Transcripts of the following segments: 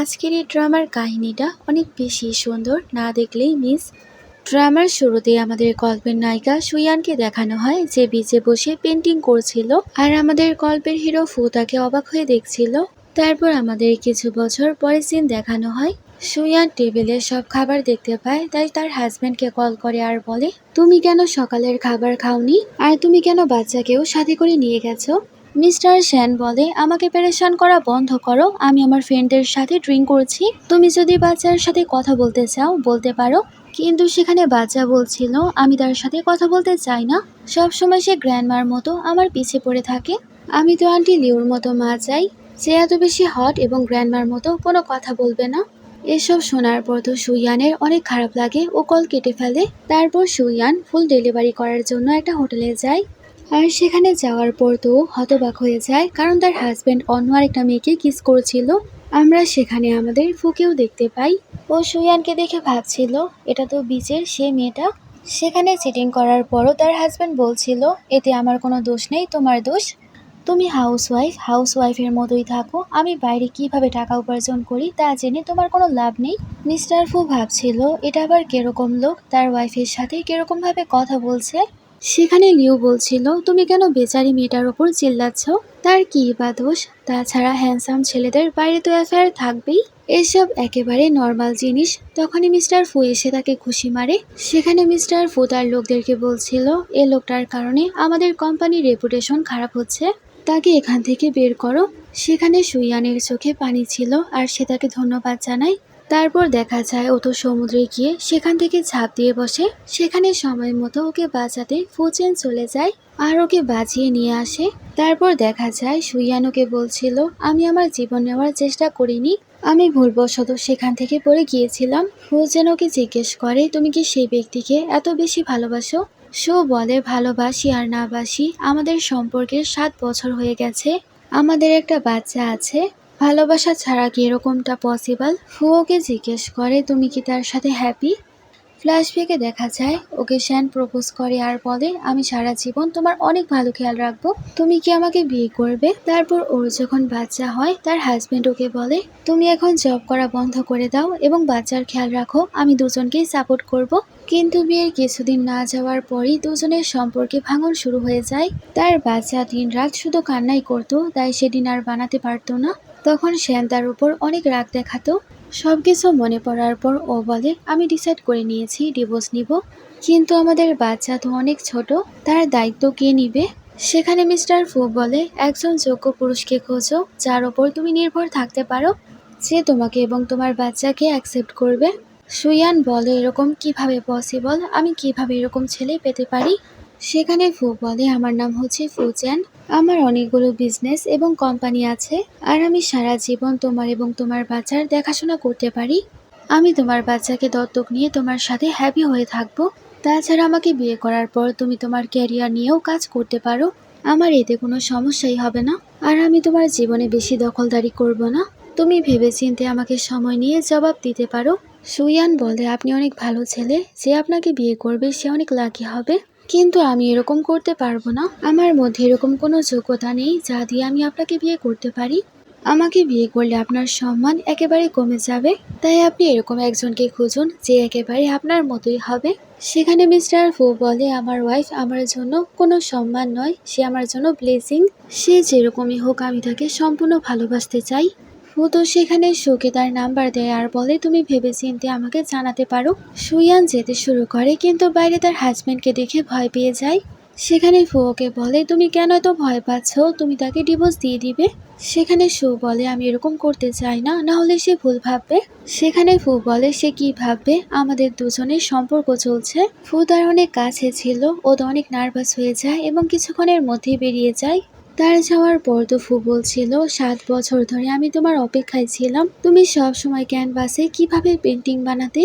আজকের এই ড্রামার কাহিনীটা অনেক বেশি সুন্দর, না দেখলেই মিস। ড্রামার শুরুতেই আমাদের গল্পের নায়িকা সুয়ানকে দেখানো হয় যে বিচে বসে পেন্টিং করছিল, আর আমাদের গল্পের হিরো ফু তাকে অবাক হয়ে দেখছিল। তারপর আমাদের কিছু বছর পরে সিন দেখানো হয় সুয়ান টেবিলে সব খাবার দেখতে পায়, তাই তার হাজবেন্ডকে কল করে আর বলে, তুমি কেন সকালের খাবার খাওনি, আর তুমি কেন বাচ্চাকেও সাথে করে নিয়ে গেছো? মিস্টার সেন বলে, আমাকে পেরেশান করা বন্ধ করো, আমি আমার ফ্রেন্ডদের সাথে ড্রিঙ্ক করছি। তুমি যদি বাচ্চার সাথে কথা বলতে চাও বলতে পারো। কিন্তু সেখানে বাচ্চা বলছিল, আমি তার সাথে কথা বলতে চাই না, সবসময় সে গ্র্যান্ডমার মতো আমার পিছে পড়ে থাকে। আমি তো আন্টি লিওর মতো মা চাই, সে এত বেশি হট এবং গ্র্যান্ডমার মতো কোনো কথা বলবে না। এসব শোনার পর তো সুইয়ানের অনেক খারাপ লাগে, ও কল কেটে ফেলে। তারপর সুইয়ান ফুল ডেলিভারি করার জন্য একটা হোটেলে যায়, আর সেখানে যাওয়ার পর তো হতবাক হয়ে যায়, কারণ তার হাজবেন্ড অন্য আরেকটা মেয়েকে কিস করছিল। আমরা সেখানে আমাদের ফুকেও দেখতে পাই। ও সুয়ানকে দেখে ভাবছিল, এটা তো বিচের সে মেয়েটা। সেখানে চিটিং করার পরও তার হাজবেন্ড বলছিল, এতে আমার কোনো দোষ নেই, তোমার দোষ। তুমি হাউসওয়াইফের মতোই থাকো, আমি বাইরে কিভাবে টাকা উপার্জন করি তা জেনে তোমার কোনো লাভ নেই। মিস্টার ফু ভাবছিল, এটা আবার কিরকম লোক, তার ওয়াইফের সাথে কিরকম ভাবে কথা বলছে। সেখানে লিউ বলছিল, তুমি কেন বেচারি মেয়েটার ওপর চিল্লাচ্ছ, তার কি বা দোষ? তাছাড়া হ্যান্ডসাম ছেলেদের বাইরে তো অ্যাফেয়ার থাকবেই, এসব একেবারে নর্মাল জিনিস। তখনই মিস্টার ফু এসে তাকে খুশি মারে। সেখানে মিস্টার ফু তার লোকদেরকে বলছিল, এ লোকটার কারণে আমাদের কোম্পানির রেপুটেশন খারাপ হচ্ছে, তাকে এখান থেকে বের করো। সেখানে সুইয়ানের চোখে পানি ছিল, আর সে তাকে ধন্যবাদ জানায়। তারপর দেখা যায় ও তো সমুদ্রে গিয়ে সেখান থেকে ঝাঁপ দিয়ে বসে। সেখানে সময় মতো ওকে বাঁচাতে ফুচেন চলে যায়, আর ওকে বাঁচিয়ে নিয়ে আসে। তারপর দেখা যায় সুইয়ান ওকে বলছিল, আমি আমার জীবন নেওয়ার চেষ্টা করিনি, আমি ভুলবশত সেখান থেকে পড়ে গিয়েছিলাম। ফুচেন ওকে জিজ্ঞেস করে, তুমি কি সেই ব্যক্তিকে এত বেশি ভালোবাসো? সো বলে, ভালোবাসি আর না বাসি, আমাদের সম্পর্কের 7 বছর হয়ে গেছে, আমাদের একটা বাচ্চা আছে, ভালোবাসা ছাড়া কি এরকমটা পসিবল? ফুওকে জিজ্ঞেস করে, তুমি কি তার সাথে হ্যাপি? ফ্ল্যাশব্যাকে দেখা যায় ওকে শ্যান প্রপোজ করে আর বলে, আমি সারা জীবন তোমার অনেক ভালো খেয়াল রাখবো, তুমি কি আমাকে বিয়ে করবে? তারপর ওর যখন বাচ্চা হয়, তার হাজবেন্ড ওকে বলে, তুমি এখন জব করা বন্ধ করে দাও এবং বাচ্চার খেয়াল রাখো, আমি দুজনকেই সাপোর্ট করব। কিন্তু বিয়ের কিছুদিন না যাওয়ার পরই দুজনের সম্পর্কে ভাঙন শুরু হয়ে যায়। তার বাচ্চা দিন রাত শুধু কান্নাই করতো, তাই সে ডিনার বানাতে পারতো না। তখন শ্যান তার উপর অনেক রাগ দেখাতো। সবকিছু মনে পড়ার পর ও বলে, আমি ডিসাইড করে নিয়েছি ডিভোর্স নিব, কিন্তু আমাদের বাচ্চা তো অনেক ছোট, তার দায়িত্ব কে নিবে? সেখানে মিস্টার ফু বলে, একজন যোগ্য পুরুষকে খোঁজো যার ওপর তুমি নির্ভর থাকতে পারো, যে তোমাকে এবং তোমার বাচ্চাকে অ্যাকসেপ্ট করবে। সুয়ান বলে, এরকম কিভাবে পসিবল, আমি কিভাবে এরকম ছেলে পেতে পারি? সেখানে ফু বলে, আমার নাম হচ্ছে ফুচেন, আমার অনেকগুলো বিজনেস এবং কোম্পানি আছে, আর আমি সারা জীবন তোমার এবং তোমার বাচ্চার দেখাশোনা করতে পারি। আমি তোমার বাচ্চাকে দত্তক নিয়ে তোমার সাথে হ্যাপি হয়ে থাকবো। তাছাড়া আমাকে বিয়ে করার পর তুমি তোমার ক্যারিয়ার নিয়েও কাজ করতে পারো, আমার এতে কোনো সমস্যাই হবে না, আর আমি তোমার জীবনে বেশি দখলদারি করব না, তুমি ভেবেচিন্তে আমাকে সময় নিয়ে জবাব দিতে পারো। সুয়ান বলে, আপনি অনেক ভালো ছেলে, যে আপনাকে বিয়ে করবে সে অনেক লাকি হবে, কিন্তু আমি এরকম করতে পারবো না, আমার মধ্যে এরকম কোনো যোগ্যতা নেই যা দিয়ে আমি আপনাকে বিয়ে করতে পারি, আমাকে বিয়ে করলে আপনার সম্মান একেবারে কমে যাবে, তাই আপনি এরকম একজনকে খুঁজুন যে একেবারে আপনার মতোই হবে। সেখানে মিস্টার ফু বলে, আমার ওয়াইফ আমার জন্য কোনো সম্মান নয়, সে আমার জন্য ব্লেসিং, সে যেরকমই হোক আমি তাকে সম্পূর্ণ ভালোবাসতে চাই। ফু তো সেখানে সুকে তার নাম্বার দেয় আর বলে, তুমি ভেবেচিন্তে আমাকে জানাতে পারো। সুয়ান যেতে শুরু করে, কিন্তু বাইরে তার হাজবেন্ডকে দেখে ভয় পেয়ে যায়। সেখানে ফু ওকে বলে, তুমি কেন এত ভয় পাচ্ছ, তুমি তাকে ডিভোর্স দিয়ে দিবে। সেখানে সু বলে, আমি এরকম করতে চাই না, না হলে সে ভুল ভাববে। সেখানে ফু বলে, সে কি ভাববে, আমাদের দুজনের সম্পর্ক চলছে। ফু তার অনেক কাছে ছিল, ও তো অনেক নার্ভাস হয়ে যায় এবং কিছুক্ষণের মধ্যেই বেরিয়ে যায়। তার যাওয়ার পর তো ফু বলছিল, 7 বছর ধরে আমি তোমার অপেক্ষায় ছিলাম, তুমি সব সময় ক্যানভাসে কিভাবে পেন্টিং বানাতে,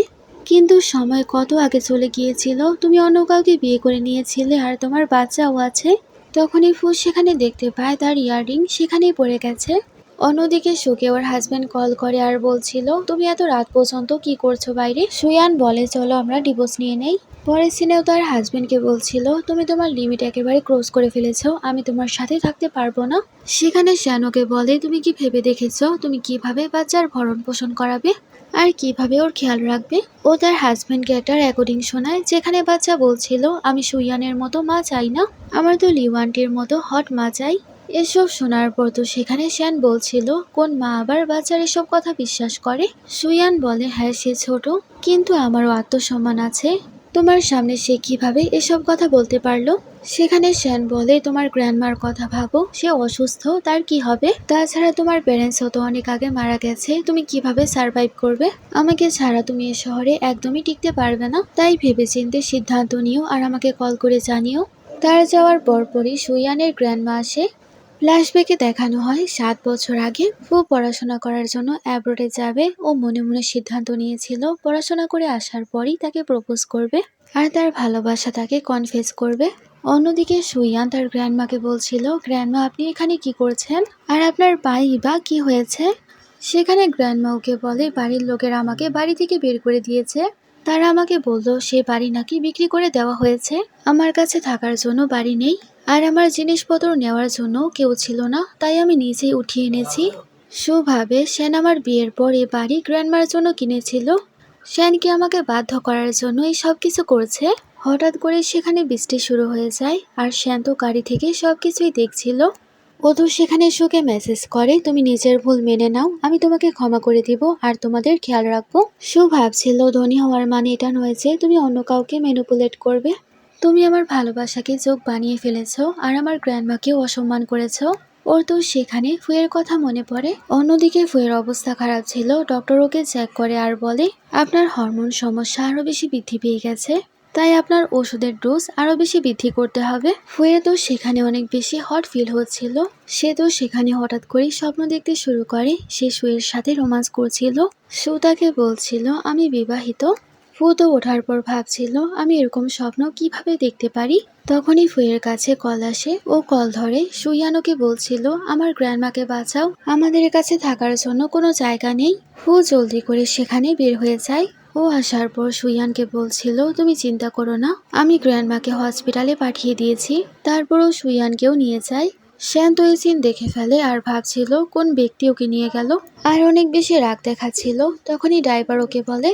কিন্তু সময় কত আগে চলে গিয়েছিল, তুমি অন্য কাউকে বিয়ে করে নিয়েছিলে আর তোমার বাচ্চাও আছে। তখনই ফু সেখানে দেখতে পায় তার ইয়াররিং সেখানেই পড়ে গেছে। অন্যদিকে সুকে ওর হাজবেন্ড কল করে আর বলছিল, তুমি এত রাত পর্যন্ত কি করছো বাইরে? সুয়ান বলে, চলো আমরা ডিভোর্স নিয়ে নেই। পরের সিনেও তার হাজবেন্ডকে বলছিল, তুমি তোমার লিমিট একেবারে ক্রস করে ফেলেছো, আমি তোমার সাথে থাকতে পারবো না। সেখানে শ্যানোকে বলে, তুমি কি ভেবে দেখেছো তুমি কিভাবে বাচ্চার ভরণ পোষণ করাবে আর কিভাবে ওর খেয়াল রাখবে? ও তার হাজবেন্ডকে একটা রেকর্ডিং শোনায় যেখানে বাচ্চা বলছিল, আমি সুইয়ানের মতো মা চাই না, আমার তো লিওয়ান্টির মতো হট মা চাই। এসব শোনার পর তো সেখানে শ্যান বলছিল, কোন মা আবার বাচ্চার এসব কথা বিশ্বাস করে? সুয়ান বলে, হ্যাঁ সে ছোট, কিন্তু আমারও আত্মসম্মান আছে, তোমার সামনে সে কিভাবে এসব কথা বলতে পারলো? সেখানে শ্যান বলে, তোমার গ্র্যান্ডমার কথা ভাবো, সে অসুস্থ, তার কি হবে? তাছাড়া তোমার প্যারেন্টসও তো অনেক আগে মারা গেছে, তুমি কিভাবে সার্ভাইভ করবে? আমাকে ছাড়া তুমি এ শহরে একদমই টিকতে পারবে না, তাই ভেবেচিন্তে সিদ্ধান্ত নিও আর আমাকে কল করে জানিও। তার যাওয়ার পরপরই সুয়ানের গ্র্যান্ডমা আসে। ফ্ল্যাশব্যাকে দেখানো হয় 7 বছর আগে ফু পড়াশোনা করার জন্য অ্যাব্রোডে যাবে। ও মনে মনে সিদ্ধান্ত নিয়েছিল পড়াশোনা করে আসার পরই তাকে প্রপোজ করবে আর তার ভালোবাসা তাকে কনফেস করবে। অন্যদিকে সুইয়ান তার গ্র্যান্ডমাকে বলছিল, গ্র্যান্ডমা আপনি এখানে কি করছেন আর আপনার পাই বা কি হয়েছে? সেখানে গ্র্যান্ডমা ওকে বলে, বাড়ির লোকেরা আমাকে বাড়ি থেকে বের করে দিয়েছে, তারা আমাকে বললো সে বাড়ি নাকি বিক্রি করে দেওয়া হয়েছে, আমার কাছে থাকার জন্য বাড়ি নেই আর আমার জিনিসপত্র নেওয়ার জন্য কেউ ছিল না, তাই আমি নিজেই উঠিয়ে এনেছি। সুভাবে শ্যান আমার বিয়ের পর এ বাড়ি গ্র্যান্ডমার জন্য কিনেছিল, শ্যানকে আমাকে বাধ্য করার জন্য এই সব কিছু করছে। হঠাৎ করে সেখানে বৃষ্টি শুরু হয়ে যায় আর শ্যান তো গাড়ি থেকে সবকিছুই দেখছিল। ও তো সেখানে সুকে মেসেজ করে, তুমি নিজের ভুল মেনে নাও, আমি তোমাকে ক্ষমা করে দিব আর তোমাদের খেয়াল রাখবো। সু ভাবছিল ধনী হওয়ার মানে এটা নয় যে তুমি অন্য কাউকে ম্যানিপুলেট করবে। তুমি আমার ভালোবাসাকে যোগ বানিয়ে ফেলেছো আর আমার গ্র্যান্ডমাকেও অসম্মান করেছো। ওর তো সেখানে ফুয়ের কথা মনে পড়ে। অন্যদিকে ফুয়ের অবস্থা খারাপ ছিল, ডক্টর ওকে চেক করে আর বলে, আপনার হরমোন সমস্যা আরো বেশি বৃদ্ধি পেয়ে গেছে, তাই আপনার ওষুধের ডোজ আরো বেশি বৃদ্ধি করতে হবে। ফুয়ে তো সেখানে অনেক বেশি হট ফিল হচ্ছিল। সে তো সেখানে হঠাৎ করে স্বপ্ন দেখতে শুরু করে সে সুয়ের সাথে রোমান্স করছিল। সু তাকে বলছিল, আমি বিবাহিত। ফু তো ওঠার পর ভাবছিল, আমি এরকম স্বপ্ন কিভাবে দেখতে পারি। তখনই ফুয়ের কাছে কল আসে, ও কল ধরে সুইয়ানোকে বলছিল, আমার গ্র্যান্ডমাকে বাঁচাও, আমাদের কাছে থাকার জন্য কোনো জায়গা নেই। ফু জলদি করে সেখানে বের হয়ে যায়। ও আসার পর সুইয়ানকে বলছিল, তুমি চিন্তা করো না, আমি গ্র্যান্ডমাকে হসপিটালে পাঠিয়ে দিয়েছি। তারপরও সুইয়ানকেও নিয়ে যায়। শ্যান তো এই সিন দেখে ফেলে আর ভাবছিল কোন ব্যক্তি ওকে নিয়ে গেল আর অনেক বেশি রাগ দেখাচ্ছিল। তখনই ড্রাইভার ওকে বলে,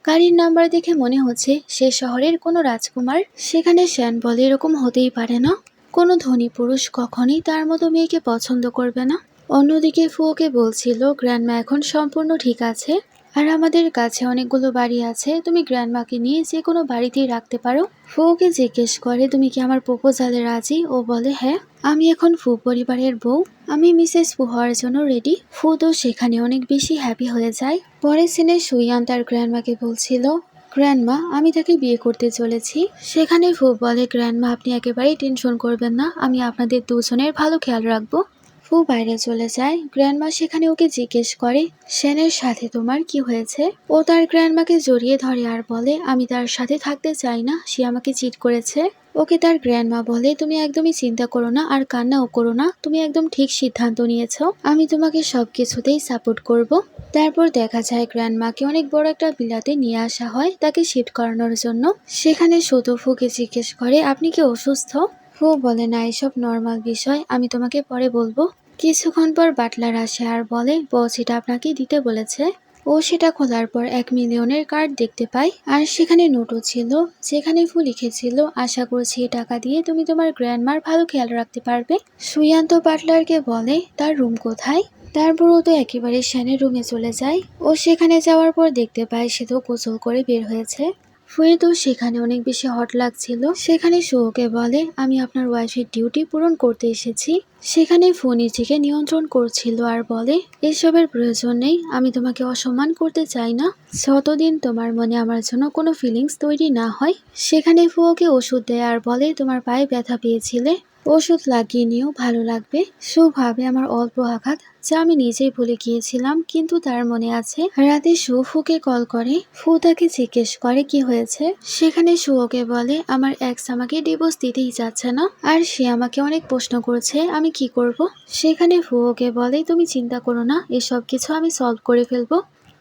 গাড়ির নাম্বার দেখে মনে হচ্ছে সে শহরের কোনো রাজকুমার। সেখানে শ্যান বলে, এরকম হতেই পারে না, কোনো ধনী পুরুষ কখনই তার মতো মেয়েকে পছন্দ করবে না। অন্যদিকে ফুওকে বলছিল, গ্র্যান্ডমা এখন সম্পূর্ণ ঠিক আছে আর আমাদের কাছে অনেকগুলো বাড়ি আছে, তুমি গ্র্যান্ডমাকে নিয়ে যে কোনো বাড়িতেই রাখতে পারো। ফুওকে জিজ্ঞেস করে, তুমি কি আমার প্রপোজালে রাজি? ও বলে, হ্যাঁ, আমি এখন ফু পরিবারের বউ, আমি মিসেস ফু হওয়ার জন্য রেডি। ফু তো সেখানে অনেক বেশি হ্যাপি হয়ে যায়। পরের সিনে সুইয়ান তার গ্র্যান্ডমাকে বলছিল, গ্র্যান্ডমা আমি তাকে বিয়ে করতে চলেছি। সেখানে ফু বলে, গ্র্যান্ডমা আপনি একেবারেই টেনশন করবেন না, আমি আপনাদের দুজনের ভালো খেয়াল রাখবো। ফু বাইরে চলে যায়। গ্র্যান্ডমা সেখানে ওকে জিজ্ঞেস করে, শ্যানের সাথে তোমার কি হয়েছে? ও তার গ্র্যান্ডমাকে জড়িয়ে ধরে আর বলে, আমি তার সাথে থাকতে চাই না, সে আমাকে চিট করেছে। ওকে তার গ্র্যান্ডমা বলে, তুমি একদমই চিন্তা করো না আর কান্নাও করো না, তুমি একদম ঠিক সিদ্ধান্ত নিয়েছো, আমি তোমাকে সবকিছুতেই সাপোর্ট করব। তারপর দেখা যায় গ্র্যান্ডমাকে অনেক বড় একটা বিলাতে নিয়ে আসা হয় তাকে শিফট করানোর জন্য। সেখানে শুধু ফুকে জিজ্ঞেস করে, আপনি কি অসুস্থ? ফু বলে, না এসব নর্মাল বিষয়, আমি তোমাকে পরে বলবো। কিছুক্ষণ পর বাটলার আসে আর বলে, বস এটা আপনাকে দিতে বলেছে। ও সেটা খোলার পর 1 মিলিয়নের কার্ড দেখতে পায় আর সেখানে নোটও ছিল যেখানে ফু লিখেছিল, আশা করছি এই টাকা দিয়ে তুমি তোমার গ্র্যান্ডমার ভালো খেয়াল রাখতে পারবে। সুয়ান্ত বাটলারকে বলে, তার রুম কোথায়? তারপর ও তো একেবারে শ্যানের রুমে চলে যায়। ও সেখানে যাওয়ার পর দেখতে পায় সে তো গোসল করে বের হয়েছে। ফুয়ে তো সেখানে অনেক বেশি হট লাগছিল। সেখানে সুকে বলে, আমি আপনার ওয়াইফের ডিউটি পূরণ করতে এসেছি। সেখানে ফু নিজেকে নিয়ন্ত্রণ করছিল আর বলে, এসবের প্রয়োজন নেই, আমি তোমাকে অসম্মান করতে চাই না, যতদিন তোমার মনে আমার জন্য কোনো ফিলিংস তৈরি না হয়। সেখানে ফু ওকে ওষুধ দেয় আর বলে, তোমার পায়ে ব্যথা পেয়েছিলে, ওষুধ লাগিয়ে নিয়েও ভালো লাগবে। সু ভাবে আমার অল্প আঘাত, যা আমি নিজেই ভুলে গিয়েছিলাম, কিন্তু তার মনে আছে। রাতে সু ফুকে কল করে, ফু তাকে জিজ্ঞেস করে কি হয়েছে। সেখানে সু ওকে বলে আমার এক্স আমাকে ডিভোর্স দিতেই চাচ্ছে না, আর সে আমাকে অনেক প্রশ্ন করছে আমি কি করব। সেখানে ফু ওকে বলে তুমি চিন্তা করো না, এসব কিছু আমি সলভ করে ফেলবো।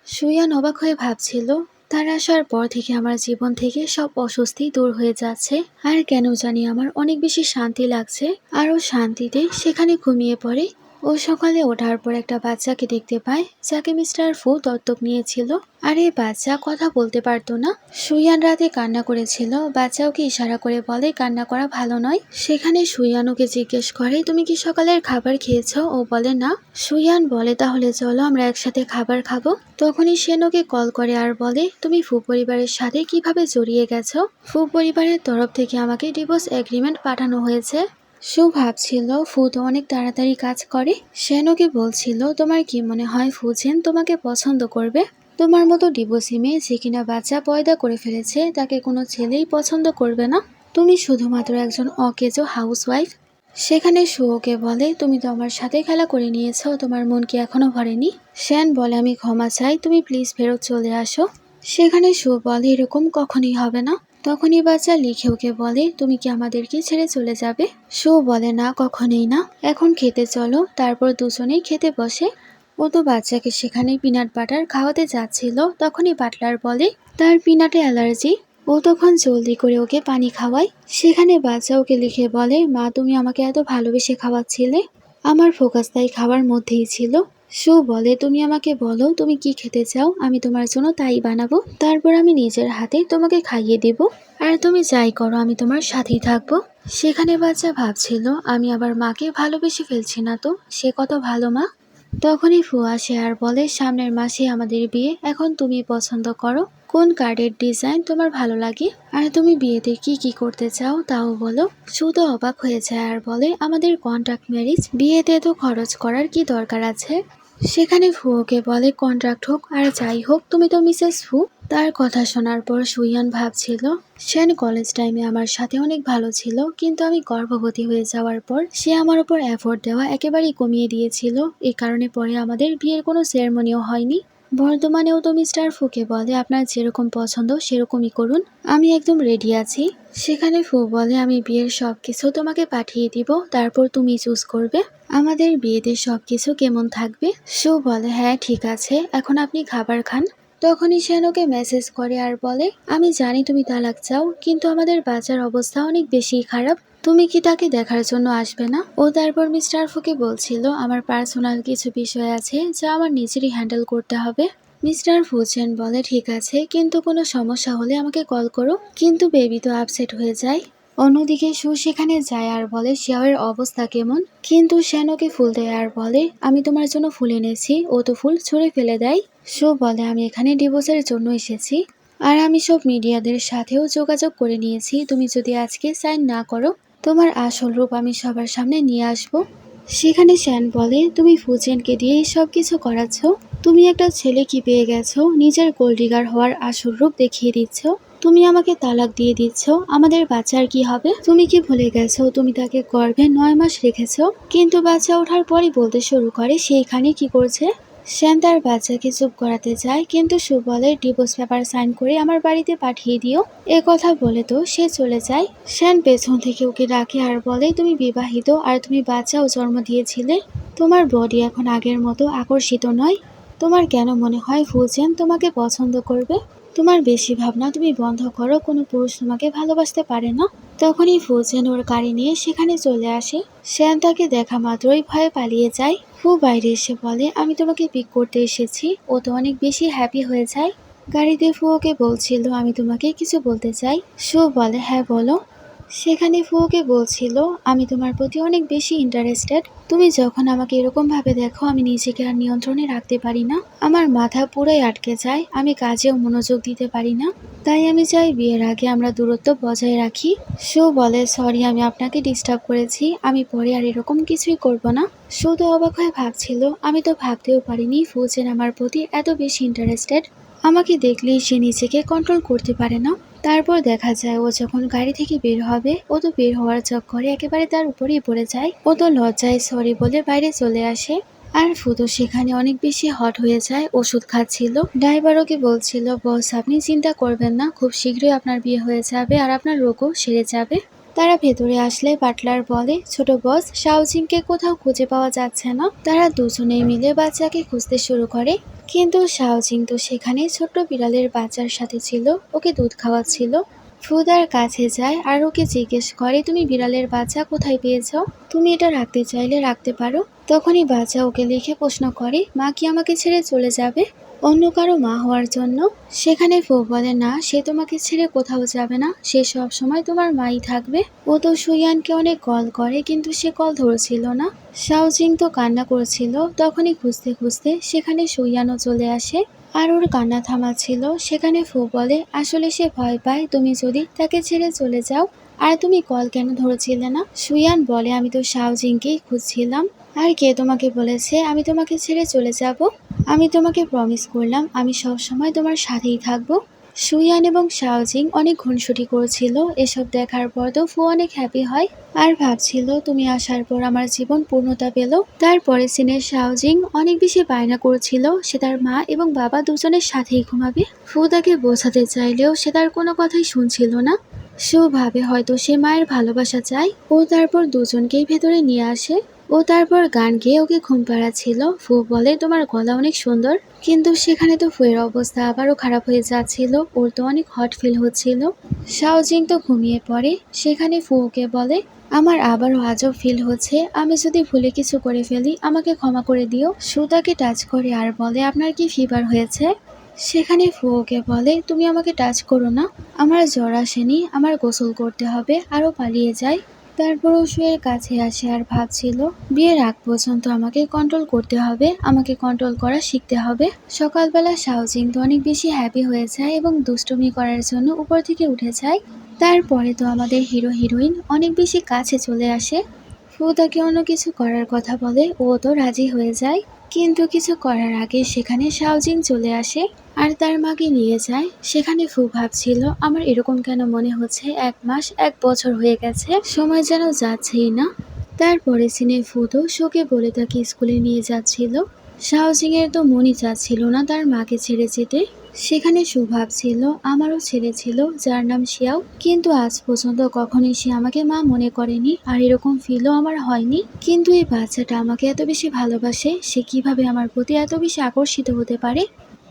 সুয়ান অবাক হয়ে ভাবছিল, তার আসার পর থেকে আমার জীবন থেকে সব অস্বস্তি দূর হয়ে যাচ্ছে, আর কেন জানি আমার অনেক বেশি শান্তি লাগছে। আরও শান্তিতে সেখানে ঘুমিয়ে পড়ে। ও সকালে ওঠার পর একটা বাচ্চাকে দেখতে পায়, যাকে মিস্টার ফু দত্তক নিয়েছিল। আর এই বাচ্চা কথা বলতে পারতো না। সুইয়ান রাতে কান্না করেছিল, বাচ্চা ওকে ইশারা করে বলে কান্না করা ভালো নয়। সেখানে সুইয়ান ওকে জিজ্ঞেস করে তুমি কি সকালের খাবার খেয়েছো? ও বলে না। সুইয়ান বলে তাহলে চলো আমরা একসাথে খাবার খাবো। তখনই সেন ওকে কল করে আর বলে তুমি ফু পরিবারের সাথে কিভাবে জড়িয়ে গেছো? ফু পরিবারের তরফ থেকে আমাকে ডিভোর্স এগ্রিমেন্ট পাঠানো হয়েছে। সু ভাবছিল ফু তো অনেক তাড়াতাড়ি কাজ করে। সেন ওকে বলছিল তোমার কি মনে হয় ফুজেন তোমাকে পছন্দ করবে? তোমার মতো ডিভোর্সি মেয়ে যে কিনা বাচ্চা পয়দা করে ফেলেছে, তাকে কোনো ছেলেই পছন্দ করবে না। তুমি শুধুমাত্র একজন অকেজো হাউসওয়াইফ। সেখানে সু ওকে বলে তুমি তো আমার সাথে খেলা করে নিয়েছো, তোমার মন কি এখনো ভরেনি? শ্যান বলে আমি ক্ষমা চাই, তুমি প্লিজ ফেরত চলে আসো। সেখানে সু বলে এরকম কখনই হবে না। তখনই বাচ্চা লিখে ওকে বলে তুমি কি আমাদেরকে ছেড়ে চলে যাবে? সু বলে না, কখনোই না, এখন খেতে চলো। তারপর দুজনেই খেতে বসে। ও তো বাচ্চাকে সেখানে পিনাট বাটার খাওয়াতে যাচ্ছিল, তখনই বাটলার বলে তার পিনাটে অ্যালার্জি। ও তখন জলদি করে ওকে পানি খাওয়ায়। সেখানে বাচ্চা ওকে লিখে বলে মা তুমি আমাকে এত ভালোবেসে খাওয়াচ্ছিলে, আমার ফোকাস তাই খাওয়ার মধ্যেই ছিল। সু বলে তুমি আমাকে বলো তুমি কি খেতে চাও, আমি তোমার জন্য তাই বানাবো, তারপর আমি নিজের হাতে তোমাকে খাইয়ে দিব, আর তুমি যাই করো আমি তোমার সাথেই থাকবো। সেখানে বাচ্চা ভাবছিল আমি আবার মাকে ভালোবেসে ফেলছি না তো, সে কত ভালো মা। তখনই ফু আসে আর বলে সামনের মাসে আমাদের বিয়ে, এখন তুমি পছন্দ করো কোন কার্ডের ডিজাইন তোমার ভালো লাগে, আর তুমি বিয়েতে কি কি করতে চাও তাও বলো। শুধু অবাক হয়ে যায় আর বলে আমাদের কন্ট্রাক্ট ম্যারেজ, বিয়েতে তো খরচ করার কি দরকার আছে। সেখানে ফু ওকে বলে কন্ট্রাক্ট হোক আর যাই হোক তুমি তো মিসেস ফু। তার কথা শোনার পর সুইয়ান ভাবছিল সেন কলেজ টাইমে আমার সাথে অনেক ভালো ছিল, কিন্তু আমি গর্ভবতী হয়ে যাওয়ার পর সে আমার উপর এফোর্ট দেওয়া একেবারেই কমিয়ে দিয়েছিল। এই কারণে পরে আমাদের বিয়ের কোনো সেরেমনিও হয়নি। বর্তমানেও তো মিস্টার ফুকে বলে আপনার যেরকম পছন্দ সেরকমই করুন, আমি একদম রেডি আছি। সেখানে ফু বলে আমি বিয়ের সবকিছু তোমাকে পাঠিয়ে দিব, তারপর তুমি চুজ করবে আমাদের বিয়েতে সবকিছু কেমন থাকবে। সু বলে হ্যাঁ ঠিক আছে, এখন আপনি খাবার খান। তখনই সেন ওকে মেসেজ করে আর বলে আমি জানি তুমি তালাক চাও, কিন্তু আমাদের বাচ্চার অবস্থা অনেক বেশি খারাপ, তুমি কি তাকে দেখার জন্য আসবে না? ও তারপর মিস্টার ফুকে বলছিল আমার পার্সোনাল কিছু বিষয় আছে যা আমার নিজেরই হ্যান্ডেল করতে হবে। মিস্টার ফুচেন বলে ঠিক আছে, কিন্তু কোনো সমস্যা হলে আমাকে কল করো। কিন্তু বেবি তো আপসেট হয়ে যায়। অন্যদিকে সু সেখানে যায় আর বলে শিয়াওয়ের অবস্থা কেমন, কিন্তু সেন ওকে ফুল দেয় আর বলে আমি তোমার জন্য ফুল এনেছি। ও তো ফুল ছুঁড়ে ফেলে দেয়। সু বলে আমি এখানে ডিভোর্সের জন্য এসেছি, আর আমি সব মিডিয়াদের সাথেও যোগাযোগ করে নিয়েছি, তুমি যদি আজকে সাইন না করো তোমার আসল রূপ আমি সবার সামনে নিয়ে আসব। সেখানে শ্যান বলে তুমি ফুজেনকে দিয়ে সব কিছু করাচ্ছ, তুমি একটা ছেলে কি পেয়ে গেছো, নিজের গোল্ডিগার হওয়ার আসল রূপ দেখিয়ে দিচ্ছ, তুমি আমাকে তালাক দিয়ে দিচ্ছ, আমাদের বাচ্চার কি হবে? তুমি কি ভুলে গেছো তুমি তাকে গর্ভে 9 মাস রেখেছো? কিন্তু বাচ্চা ওঠার পরই বলতে শুরু করে সেইখানে কি করছে। শ্যান তার বাচ্চাকে চুপ করাতে চায়, কিন্তু সু বলে ডিভোর্স পেপার সাইন করে আমার বাড়িতে পাঠিয়ে দিও। এ কথা বলে তো সে চলে যায়। শ্যান পেছন থেকে ওকে ডাকে আর বলে তুমি বিবাহিত আর তুমি বাচ্চাও জন্ম দিয়েছিলে, তোমার বডি এখন আগের মতো আকর্ষিত নয়। তোমার কেন মনে হয় ফুজেন তোমাকে পছন্দ করবে? তোমার বেশি ভাবনা তুমি বন্ধ করো, কোনো পুরুষ তোমাকে ভালোবাসতে পারে না। তখনই ফুজেন ওর গাড়ি নিয়ে সেখানে চলে আসে। শ্যান তাকে দেখা মাত্রই ভয়ে পালিয়ে যায়। ফু বাইরে এসে বলে আমি তোমাকে পিক করতে এসেছি। ও তো অনেক বেশি হ্যাপি হয়ে যায়। গাড়িতে ফু ওকে বলছিল আমি তোমাকে কিছু বলতে চাই। সু বলে হ্যাঁ বলো। সেখানে ফু ওকে বলছিল আমি তোমার প্রতি অনেক বেশি ইন্টারেস্টেড, তুমি যখন আমাকে এরকম ভাবে দেখো আমি নিজেকে আর নিয়ন্ত্রণে রাখতে পারি না, আমার মাথা পুরাই আটকে যায়, আমি কাজেও মনোযোগ দিতে পারি না, তাই আমি চাই বিয়ের আগে আমরা দূরত্ব বজায় রাখি। সু বলে সরি আমি আপনাকে ডিস্টার্ব করেছি, আমি পরে আর এরকম কিছুই করব না। সু তো অবাক হয়ে ভাবছিল আমি তো ভাবতেও পারিনি ফুজেন আমার প্রতি এত বেশি ইন্টারেস্টেড, আমাকে দেখলেই সে নিজেকে কন্ট্রোল করতে পারে না। তারপর দেখা যায় ও যখন গাড়ি থেকে বের হবে, ও তো বের হওয়ার চক্করে একেবারে তার উপরেই পড়ে যায়। ও তো লজ্জায় সরি বলে বাইরে চলে আসে। আর ফুটো সেখানে অনেক বেশি হট হয়ে যায়, ওষুধ খাচ্ছিল। ড্রাইভার ওকে বলছিল, বস আপনি চিন্তা করবেন না, খুব শীঘ্রই আপনার বিয়ে হয়ে যাবে আর আপনার রোগও সেরে যাবে। তারা ভেতরে আসলে বাটলার বলে, ছোট বস শাওজিংকে কোথাও খুঁজে পাওয়া যাচ্ছে না। তারা দুজনেই মিলে বাচ্চাকে খুঁজতে শুরু করে, কিন্তু শাওজিং তো সেখানে ছোট্ট বিড়ালের বাচ্চার সাথে ছিল, ওকে দুধ খাওয়াচ্ছিল। ফুদার কাছে যায় আর ওকে জিজ্ঞেস করে, তুমি বিড়ালের বাচ্চা কোথায় পেয়েছ? তুমি এটা রাখতে চাইলে রাখতে পারো। তখনই বাচ্চা ওকে লিখে প্রশ্ন করে, মা কি আমাকে ছেড়ে চলে যাবে অন্য কারো মা হওয়ার জন্য? সেখানে ফু বলে, না, সে তোমাকে ছেড়ে কোথাও যাবে না, সে সব সময় তোমার মাই থাকবে। ও তো সুইয়ানকে অনেক কল করে, কিন্তু সে কল ধরছিল না। শাওজিং তো কান্না করছিল। তখনই খুঁজতে খুঁজতে সেখানে সুইয়ানও চলে আসে আর ওর কান্না থামাচ্ছিল। সেখানে ফু বলে, আসলে সে ভয় পায় তুমি যদি তাকে ছেড়ে চলে যাও। আর তুমি কল কেন ধরেছিলে না? সুইয়ান বলে, আমি তো শাওজিংকেই খুঁজছিলাম। আর কে তোমাকে বলেছে আমি তোমাকে ছেড়ে চলে যাব? আমি তোমাকে প্রমিস করলাম আমি সব সময় তোমার সাথেই থাকবো। সুইয়ান এবং শাওজিং অনেক খুনসুটি করছিল। এসব দেখার পর তো ফু অনেক হ্যাপি হয় আর ভাবছিল, তুমি আসার পর আমার জীবন পূর্ণতা পেল। তারপরে সিনে শাওজিং অনেক বেশি বায়না করছিল সে তার মা এবং বাবা দুজনের সাথেই ঘুমাবে। ফু তাকে বোঝাতে চাইলেও সে তার কোনো কথাই শুনছিল না। সু ভাবে হয়তো সে মায়ের ভালোবাসা চায়। ও তারপর দুজনকেই ভেতরে নিয়ে আসে। ও তারপর গান গেয়ে ওকে ঘুম পাড়াচ্ছিল। ফু বলে, তোমার গলা অনেক সুন্দর। কিন্তু সেখানে তো ফুয়ের অবস্থা আবারও খারাপ হয়ে যাচ্ছিল, ওর তো অনেক হট ফিল হচ্ছিল। শাওজিং তো ঘুমিয়ে পড়ে। সেখানে ফু ওকে বলে, আমার আবারও আজব ফিল হচ্ছে, আমি যদি ভুলে কিছু করে ফেলি আমাকে ক্ষমা করে দিও। সু তাকে টাচ করে আর বলে, আপনার কি ফিভার হয়েছে? সেখানে ফু ওকে বলে, তুমি আমাকে টাচ করো না, আমার জ্বর আসেনি, আমার গোসল করতে হবে। আরও পালিয়ে যায়। তারপরও শুয়ের কাছে আসে আর ভাবছিল, বিয়ের আগ পর্যন্ত আমাকে কন্ট্রোল করতে হবে, আমাকে কন্ট্রোল করা শিখতে হবে। সকালবেলা শাওজিং তো অনেক বেশি হ্যাপি হয়ে যায় এবং দুষ্টুমি করার জন্য উপর থেকে উঠে যায়। তারপরে তো আমাদের হিরো হিরোইন অনেক বেশি কাছে চলে আসে। ফু তাকে অন্য কিছু করার কথা বলে, ও তো রাজি হয়ে যায়। কিন্তু কিছু করার আগে সেখানে শাওজিং চলে আসে আর তার মাকে নিয়ে যায়। সেখানে ফু ভাবছিল, আমার এরকম কেন মনে হচ্ছে 1 মাস 1 বছর হয়ে গেছে, সময় যেন যাচ্ছেই না। তারপরে সিনে ফু তো শোকে বলে তাকে স্কুলে নিয়ে যাচ্ছিল। শাওজিং এর তো মনই চাচ্ছিল না তার মাকে ছেড়ে যেতে। সেখানে সু ভাবছিল, আমারও ছেলে ছিল যার নাম শিয়াও, কিন্তু আজ পর্যন্ত কখনোই সে আমাকে মা মনে করেনি আর এরকম ফিলও আমার হয়নি। কিন্তু এই বাচ্চাটা আমাকে এত বেশি ভালোবাসে, সে কিভাবে আমার প্রতি এত বেশি আকর্ষিত হতে পারে?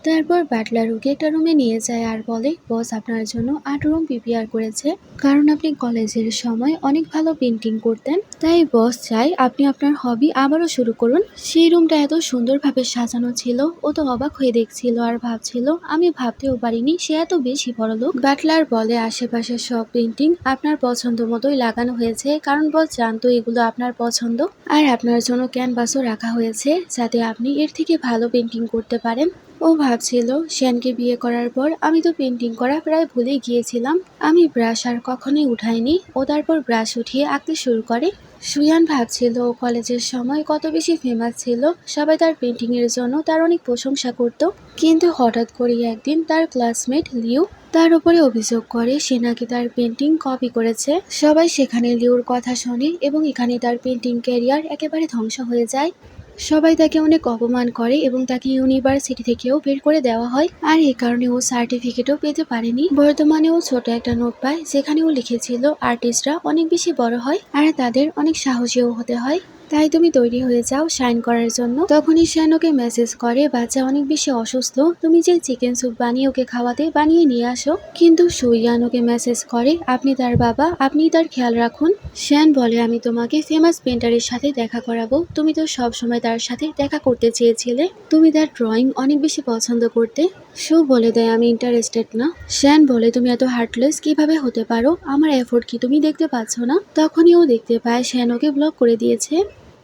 তারপর বাটলার ওকে একটা রুমে নিয়ে যায় আর বলে, বস আপনার জন্য 8 রুম প্রিপেয়ার করেছে, কারণ আপনি কলেজের সময় অনেক ভালো পেন্টিং করতেন, তাই বস চাই আপনি আপনার হবি আবারও শুরু করুন। সেই রুমটা এত সুন্দরভাবে সাজানো ছিল, ও তো অবাক হয়ে দেখছিল আর ভাবছিল, আমি ভাবতেও পারিনি সে এত বেশি বড়লোক। বাটলার বলে, আশেপাশে সব পেন্টিং আপনার পছন্দ মতোই লাগানো হয়েছে, কারণ বস জানতো এগুলো আপনার পছন্দ। আর আপনার জন্য ক্যানভাসও রাখা হয়েছে যাতে আপনি এর থেকে ভালো পেন্টিং করতে পারেন। ও ভাবছিল, শ্যানকে বিয়ে করার পর আমি তো পেন্টিং করা প্রায় ভুলেই গিয়েছিলাম, আমি ব্রাশ আর কখনোই উঠাইনি। ও তারপর ব্রাশ উঠিয়ে আঁকতে শুরু করে। সুয়ান ভাবছিল ও কলেজের সময় কত বেশি ফেমাস ছিল, সবাই তার পেন্টিং এর জন্য তার অনেক প্রশংসা করত। কিন্তু হঠাৎ করেই একদিন তার ক্লাসমেট লিউ তার উপরে অভিযোগ করে সে নাকি তার পেন্টিং কপি করেছে। সবাই সেখানে লিউর কথা শোনে এবং এখানে তার পেন্টিং ক্যারিয়ার একেবারে ধ্বংস হয়ে যায়। সবাই তাকে অনেক অপমান করে এবং তাকে ইউনিভার্সিটি থেকেও বের করে দেওয়া হয়। আর এই কারণে ও সার্টিফিকেটও পেতে পারেনি। বর্তমানে ও ছোট একটা নোট পায় যেখানে ও লিখেছিল, আর্টিস্টরা অনেক বেশি বড় হয় আর তাদের অনেক সাহসীও হতে হয়, তাই তুমি তৈরি হয়ে যাও শাইন করার জন্য। তখনই শ্যান ওকে মেসেজ করে, বাচ্চা অনেক বেশি অসুস্থ, তুমি যে চিকেন স্যুপ বানিয়ে ওকে খাওয়াতে বানিয়ে নিয়ে আসো। কিন্তু সুইয়ান ওকে মেসেজ করে, আপনি তার বাবা, আপনি তার খেয়াল রাখুন। শ্যান বলে, আমি তোমাকে ফেমাস পেন্টারের সাথে দেখা করাবো, তুমি তো সব সময় তার সাথে দেখা করতে চেয়েছিলে, তুমি তার ড্রয়িং অনেক বেশি পছন্দ করতে। সু বলে দেয়, আমি ইন্টারেস্টেড না। শ্যান বলে, তুমি এত হার্টলেস কিভাবে হতে পারো, আমার এফোর্ট কি তুমি দেখতে পাচ্ছ না? তখনই ও দেখতে পায় শ্যান ওকে ব্লক করে দিয়েছে।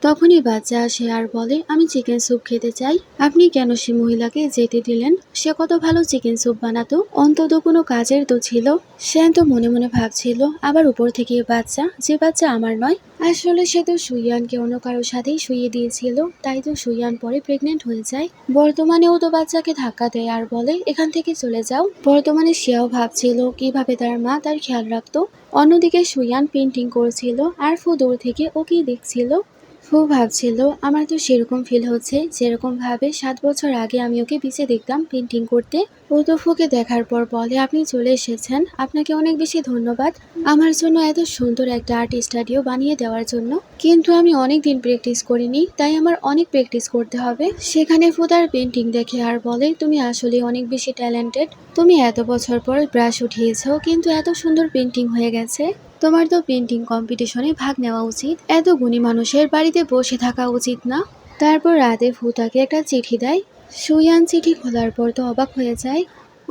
তখনই বাচ্চা আসে আর বলে আমি চিকেন স্যুপ খেতে চাই। আপনি কেন সে মহিলাকে যেতে দিলেন? সে কত ভালো চিকেন স্যুপ বানাতো, অন্তত কোনো কাজের তো ছিল। সেন তো মনে মনে ভাবছিল, আবার উপর থেকে বাচ্চা, যে বাচ্চা আমার নয়। আসলে সে তো সুইয়ানকে অন্য কারোর সাথেই শুইয়ে দিয়েছিল, তাই তো সুইয়ান পরে প্রেগনেন্ট হয়ে যায়। বর্তমানে ও তো বাচ্চাকে ধাক্কা দেয় আর বলে এখান থেকে চলে যাও। বর্তমানে সেও ভাবছিল কিভাবে তার মা তার খেয়াল রাখতো। অন্যদিকে সুইয়ান পেন্টিং করছিল আর ফু দূর থেকে ওকেই দেখছিল। ফু ভাবছিল আমার তো সেরকম ফিল হচ্ছে যেরকম ভাবে 7 বছর আগে আমি ওকে বিচে দেখতাম পেন্টিং করতে। ও তো ফুকে দেখার পর বলে আপনি চলে এসেছেন, আপনাকে অনেক বেশি ধন্যবাদ আমার জন্য এত সুন্দর একটা আর্ট স্টুডিও বানিয়ে দেওয়ার জন্য। কিন্তু আমি অনেক দিন প্র্যাকটিস করিনি, তাই আমার অনেক প্র্যাকটিস করতে হবে। সেখানে ফু তার পেন্টিং দেখে আর বলে তুমি আসলে অনেক বেশি ট্যালেন্টেড। তুমি এত বছর পর ব্রাশ উঠিয়েছো কিন্তু এত সুন্দর পেন্টিং হয়ে গেছে। তোমার তো পেন্টিং কম্পিটিশনে ভাগ নেওয়া উচিত, এত গুণী মানুষের বাড়িতে বসে থাকা উচিত না। তারপর রাতে ফু তাকে একটা চিঠি দেয়। সুয়ান চিঠি খোলার পর তো অবাক হয়ে যায়।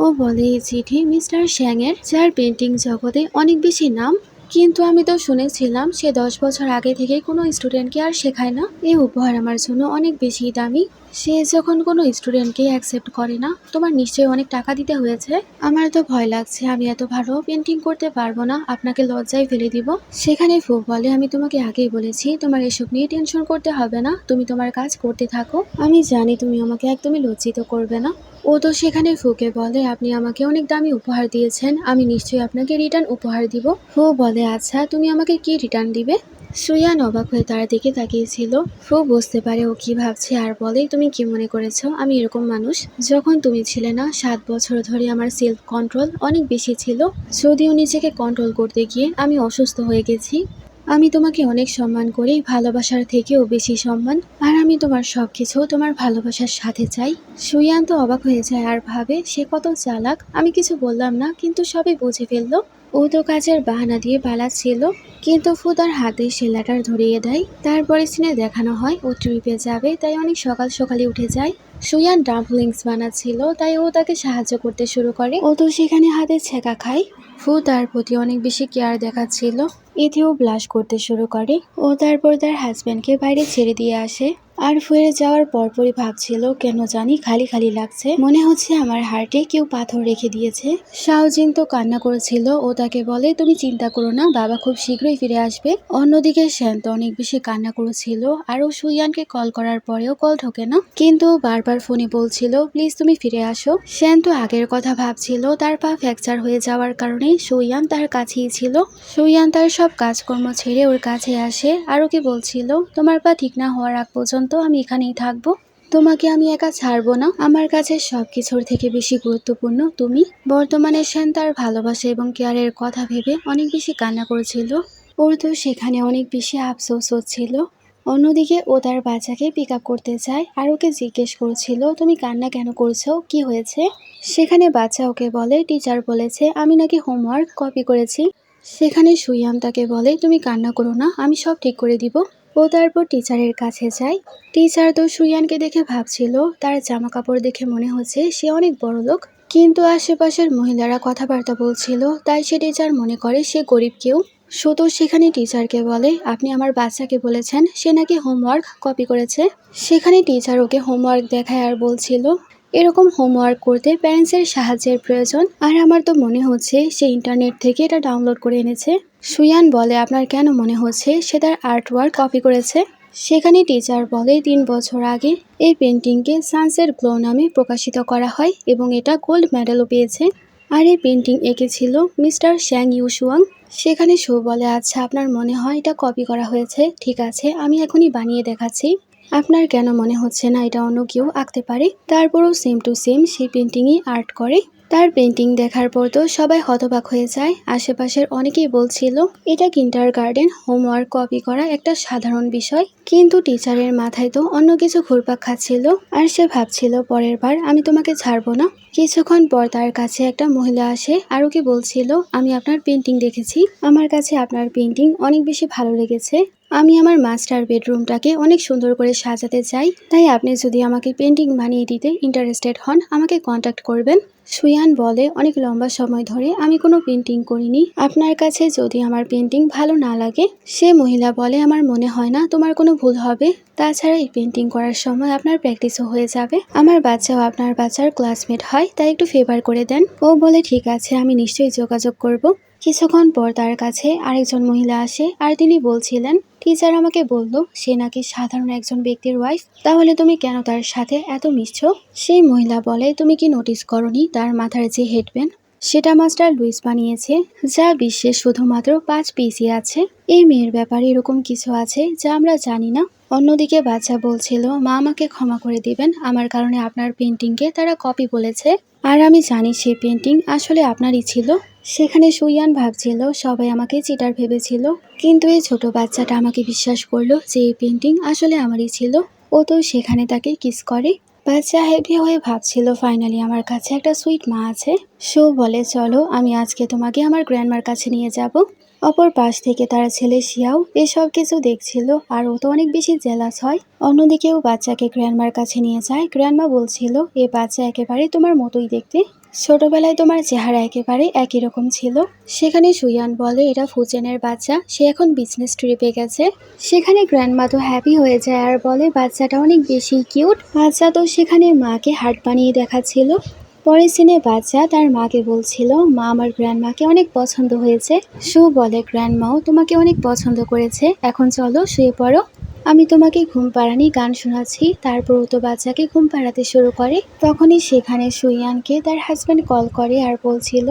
ও বলে এই চিঠি মিস্টার শ্যাংয়ের, যার পেন্টিং জগতে অনেক বেশি নাম। কিন্তু আমি তো শুনেছিলাম সে 10 বছর আগে থেকে কোনো স্টুডেন্টকে আর শেখায় না। এই উপহার আমার জন্য অনেক বেশি দামি। সে যখন কোনো স্টুডেন্টকে অ্যাকসেপ্ট করে না, তোমার নিশ্চয়ই অনেক টাকা দিতে হয়েছে। আমার তো ভয় লাগছে আমি এত ভালো পেন্টিং করতে পারবো না, আপনাকে লজ্জায় ফেলে দিব। সেখানে ফু বলে আমি তোমাকে আগেই বলেছি তোমার এসব নিয়ে টেনশন করতে হবে না, তুমি তোমার কাজ করতে থাকো। আমি জানি তুমি আমাকে একদমই লজ্জিত করবে না। ও তো সেখানে ফুকে বলে আপনি আমাকে অনেক দামি উপহার দিয়েছেন, আমি নিশ্চয়ই আপনাকে রিটার্ন উপহার দিব। ফু বলে আচ্ছা তুমি আমাকে কি রিটার্ন দিবে? সুয়ান অবাক হয়ে তার দিকে তাকিয়েছিল। ফু বুঝতে পারে ও কি ভাবছে আর বলে তুমি কি মনে করেছো আমি এরকম মানুষ? যখন তুমি ছিলে না 7 বছর ধরে আমার সেলফ কন্ট্রোল অনেক বেশি ছিল, যদিও নিজেকে কন্ট্রোল করতে গিয়ে আমি অসুস্থ হয়ে গেছি। আমি তোমাকে অনেক সম্মান করি, ভালোবাসার থেকেও বেশি সম্মান। আর আমি তোমার সবকিছু তোমার ভালোবাসার সাথে চাই। সুয়ান তো অবাক হয়ে যায় আর ভাবে সে কত চালাক। আমি কিছু বললাম না কিন্তু সবই বুঝে ফেললো। ও তো কাজের বাহানা দিয়ে পালাচ্ছিল, কিন্তু ফু তার হাতে সে লেটার ধরিয়ে দেয়। তারপরে সিনে দেখানো হয় ও ট্রিপে যাবে, তাই অনেক সকাল সকালে উঠে যায়। সুয়ান ডাম্পলিংস বানাচ্ছিল, তাই ও তাকে সাহায্য করতে শুরু করে। ও তো সেখানে হাতে ছেঁকা খায়। ফু তার প্রতি অনেক বেশি কেয়ার দেখাচ্ছিল, এতেও ব্লাশ করতে শুরু করে। ও তারপর তার হাজব্যান্ডকে বাইরে ছেড়ে দিয়ে আসে। আর ফুয়ে যাওয়ার পরপরই ভাবছিল কেন জানি খালি খালি লাগছে, মনে হচ্ছে আমার হার্টে কেউ পাথর রেখে দিয়েছে। শাওজিন তো কান্না করেছিল, ও তাকে বলে তুমি চিন্তা করো না, বাবা খুব শীঘ্রই ফিরে আসবে। অন্যদিকে শ্যান তো অনেক বেশি কান্না করেছিল, আর ও সুইয়ানকে কল করার পরেও কল ঢোকে না, কিন্তু বারবার ফোনে বলছিল প্লিজ তুমি ফিরে আসো। শ্যান তো আগের কথা ভাবছিল, তার পা ফ্র্যাকচার হয়ে যাওয়ার কারণে সুইয়ান তার কাছেই ছিল। সুইয়ান তার সব কাজকর্ম ছেড়ে ওর কাছে আসে আর ওকে বলছিল তোমার পা ঠিক না হওয়ার আগ পর্যন্ত আমি এখানেই থাকবো, তোমাকে আমি একা ছাড়বো না, আমার কাছে সবকিছুর থেকে বেশি গুরুত্বপূর্ণ তুমি। বর্তমানে শ্যান তার ভালোবাসা এবং কেয়ারের কথা ভেবে অনেক বেশি কান্না করেছিল। ওর তো সেখানে অনেক বেশি আফসোস হচ্ছিল। অন্যদিকে ও তার বাচ্চাকে পিক আপ করতে চায় আর ওকে জিজ্ঞেস করছিল তুমি কান্না কেন করছো, কি হয়েছে? সেখানে বাচ্চা ওকে বলে টিচার বলেছে আমি নাকি হোমওয়ার্ক কপি করেছি। সেখানে সুয়ান তাকে বলে তুমি কান্না করো না, আমি সব ঠিক করে দিব। ও তারপর টিচারের কাছে যায়। টিচার তো সুয়ানকে দেখে ভাবছিল তার জামা কাপড় দেখে মনে হচ্ছে সে অনেক বড় লোক, কিন্তু আশেপাশের মহিলারা কথাবার্তা বলছিল, তাই সে টিচার মনে করে সে গরিব কেউ। তো সেখানে টিচারকে বলে আপনি আমার বাচ্চাকে বলেছেন সে নাকি হোমওয়ার্ক কপি করেছে। সেখানে টিচার ওকে হোমওয়ার্ক দেখায় আর বলছিল এরকম হোমওয়ার্ক করতে প্যারেন্টসের সাহায্যের প্রয়োজন, আর আমার তো মনে হচ্ছে সে ইন্টারনেট থেকে এটা ডাউনলোড করে এনেছে। সুয়ান বলে আপনার কেন মনে হচ্ছে সে তার আর্টওয়ার্ক কপি করেছে? সেখানে টিচার বলে 3 বছর আগে এই পেন্টিংকে সানসেট গ্লো নামে প্রকাশিত করা হয় এবং এটা গোল্ড মেডেলও পেয়েছে। আর এই পেন্টিং এঁকেছিল মিস্টার শ্যাং ইউশুয়াং। সেখানে শো বলে আচ্ছা আপনার মনে হয় এটা কপি করা হয়েছে, ঠিক আছে আমি এখনই বানিয়ে দেখাচ্ছি। আপনার কেন মনে হচ্ছে না এটা অন্য কেউ আঁকতে পারে? তারপরও সেম টু সেম সেই পেন্টিংই আর্ট করে। তার পেন্টিং দেখার পর তো সবাই হতবাক হয়ে যায়। আশেপাশের অনেকেই বলছিল এটা কিন্ডারগার্টেন হোমওয়ার্ক কপি করা একটা সাধারণ বিষয়, কিন্তু টিচারের মাথায় তো অন্য কিছু ঘুরপাক খাচ্ছিল, আর সে ভাবছিল পরের বার আমি তোমাকে ছাড়বো না। কিছুক্ষণ পর তার কাছে একটা মহিলা আসে আর ওকে বলছিল আমি আপনার পেন্টিং দেখেছি, আমার কাছে আপনার পেন্টিং অনেক বেশি ভালো লেগেছে, আমি আমার মাস্টার বেডরুমটাকে অনেক সুন্দর করে সাজাতে চাই, তাই আপনি যদি আমাকে পেন্টিং বানিয়ে দিতে ইন্টারেস্টেড হন আমাকে কন্ট্যাক্ট করবেন। সুয়ান বলে, অনেক লম্বা সময় ধরে আমি কোনো পেন্টিং করিনি, আপনার কাছে যদি আমার পেন্টিং ভালো না লাগে। সে মহিলা বলে, আমার মনে হয় না তোমার কোনো ভুল হবে, তাছাড়া এই পেন্টিং করার সময় আপনার প্র্যাকটিসও হয়ে যাবে। আমার বাচ্চাও আপনার বাচ্চার ক্লাসমেট হয়, তাই একটু ফেভার করে দেন। ও বলে, ঠিক আছে, আমি নিশ্চয়ই যোগাযোগ করব। কিছুক্ষণ পর তার কাছে আরেকজন মহিলা আসে আর তিনি বলছিলেন, টিচার আমাকে বলল সে নাকি সাধারণ একজন ব্যক্তির ওয়াইফ, তাহলে তুমি কেন তার সাথে এত মিশছো? সেই মহিলা বলে, তুমি কি নোটিস করনি তার মাথার যে হেডব্যান্ড সেটা মাস্টার লুইস বানিয়েছে, যা বিশ্বে শুধুমাত্র 5 পিসই আছে। এই মেয়ের ব্যাপারে এরকম কিছু আছে যা আমরা জানি না। অন্যদিকে বাচ্চা বলছিল, মা আমাকে ক্ষমা করে দিবেন, আমার কারণে আপনার পেন্টিংকে তারা কপি বলেছে, আর আমি জানি সেই পেন্টিং আসলে আপনারই ছিল। সেখানে সুইয়ান ভাবছিল সবাই আমাকে চিটার ভেবেছিল, কিন্তু এই ছোট বাচ্চাটা আমাকে বিশ্বাস করলো যে এই পেন্টিং আসলে আমারই ছিল। ও তো সেখানে তাকে কিস করে। বাচ্চা হ্যাপি হয়ে ভাবছিল ফাইনালি আমার কাছে একটা সুইট মা আছে। শো বলে, চলো আমি আজকে তোমাকে আমার গ্র্যান্ডমার কাছে নিয়ে যাব। অপর পাশ থেকে তার ছেলে শিয়াও এসব কিছু দেখছিল, আর ও তো অনেক বেশি জেলাস হয়। অন্যদিকেও বাচ্চাকে গ্র্যান্ডমার কাছে নিয়ে যায়। গ্র্যান্ডমা বলছিল, এ বাচ্চা একেবারে তোমার মতোই দেখতে, ছোটবেলায় তোমার চেহারা একেবারে একই রকম ছিল। সেখানে সুয়ান বলে, এটা ফুচেনের বাচ্চা, সে এখন বিজনেস ট্রিপে গেছে। সেখানে গ্র্যান্ডমা তো হ্যাপি হয়ে যায় আর বলে, বাচ্চাটা অনেক বেশি কিউট। বাচ্চা তো সেখানে মাকে হার্ট বানিয়ে দেখাচ্ছিল। পরের সিনে বাচ্চা তার মাকে বলছিল, মা আমার গ্র্যান্ডমাকে অনেক পছন্দ হয়েছে। শো বলে, গ্র্যান্ডমাও তোমাকে অনেক পছন্দ করেছে, এখন চলো শুয়ে পড়ো, আমি তোমাকে ঘুম পাড়ানি গান শোনাচ্ছি। তারপর ও তো বাচ্চাকে ঘুম পাড়াতে শুরু করে। তখনই সেখানে সুইয়ানকে তার হাজব্যান্ড কল করে আর বলছিল,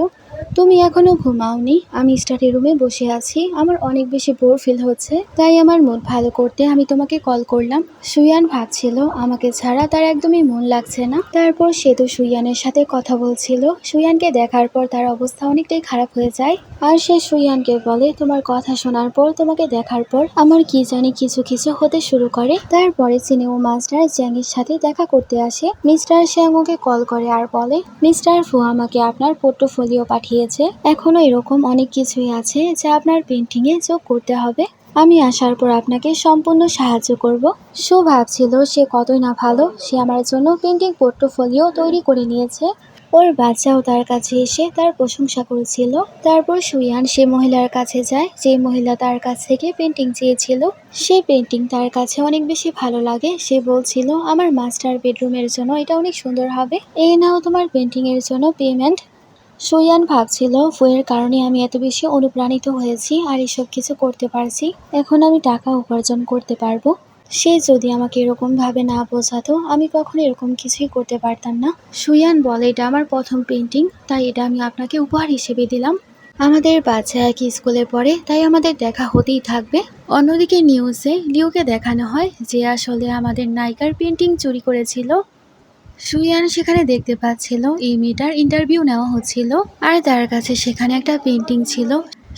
তুমি এখনো ঘুমাওনি, আমি স্টাডি রুমে বসে আছি, আমার অনেক বেশি বোর ফিল হচ্ছে, তাই আমার মুড ভালো করতে আমি তোমাকে কল করলাম। সুইয়ান ভাবছিল আমাকে ছাড়া তার একদমই মন লাগছে না। তারপর সে তো সুইয়ানের সাথে কথা বলছিল। সুইয়ানকে দেখার পর তার অবস্থা অনেকটাই খারাপ হয়ে যায়, আর সে সুইয়ানকে বলে, তোমার কথা শোনার পর, তোমাকে দেখার পর আমার কি জানি কিছু কিছু হতে শুরু করে। তারপরে সিনেও মাস্টার জ্যাংয়ের সাথে দেখা করতে আসে। মিস্টার শ্যাং ওকে কল করে আর বলে, মিস্টার ফু আমাকে আপনার পোর্টফোলিও পাঠিয়েছে, এখনো এরকম অনেক কিছুই আছে যা আপনার পেন্টিং এ যোগ করতে হবে, আমি আসার পর আপনাকে সম্পূর্ণ সাহায্য করব। শো ভাবছিল সে কতই না ভালো, সে আমার জন্য পেন্টিং পোর্টফোলিও তৈরি করে নিয়েছে। ওর বাচ্চাও তার কাছে এসে তার প্রশংসা করেছিল। তারপর সুইয়ান সে মহিলার কাছে যায় যে মহিলা তার কাছ থেকে পেন্টিং চেয়েছিল। সে পেন্টিং তার কাছে অনেক বেশি ভালো লাগে। সে বলছিল, আমার মাস্টার বেডরুমের জন্য এটা অনেক সুন্দর হবে, এই নাও তোমার পেন্টিং এর জন্য পেমেন্ট। সুইয়ান ভাবছিল, ফুয়ের কারণে আমি এত বেশি অনুপ্রাণিত হয়েছি আর এসব কিছু করতে পারছি, এখন আমি টাকা উপার্জন করতে পারবো। সে যদি আমাকে এরকম ভাবে না বোঝাতো, আমি কখনো এরকম কিছুই করতে পারতাম না। সুইয়ান বলে, এটা আমার প্রথম পেন্টিং, তাই এটা আমি আপনাকে উপহার হিসেবে দিলাম। আমাদের বাচ্চা একই স্কুলে পড়ে, তাই আমাদের দেখা হতেই থাকবে। অন্যদিকে নিউজে লিওকে দেখানো হয় যে আসলে আমাদের নায়িকার পেন্টিং চুরি করেছিল। সুইয়ান সেখানে দেখতে পাচ্ছিল এই মেয়েটার ইন্টারভিউ নেওয়া হচ্ছিল, আর তার কাছে সেখানে একটা পেন্টিং ছিল।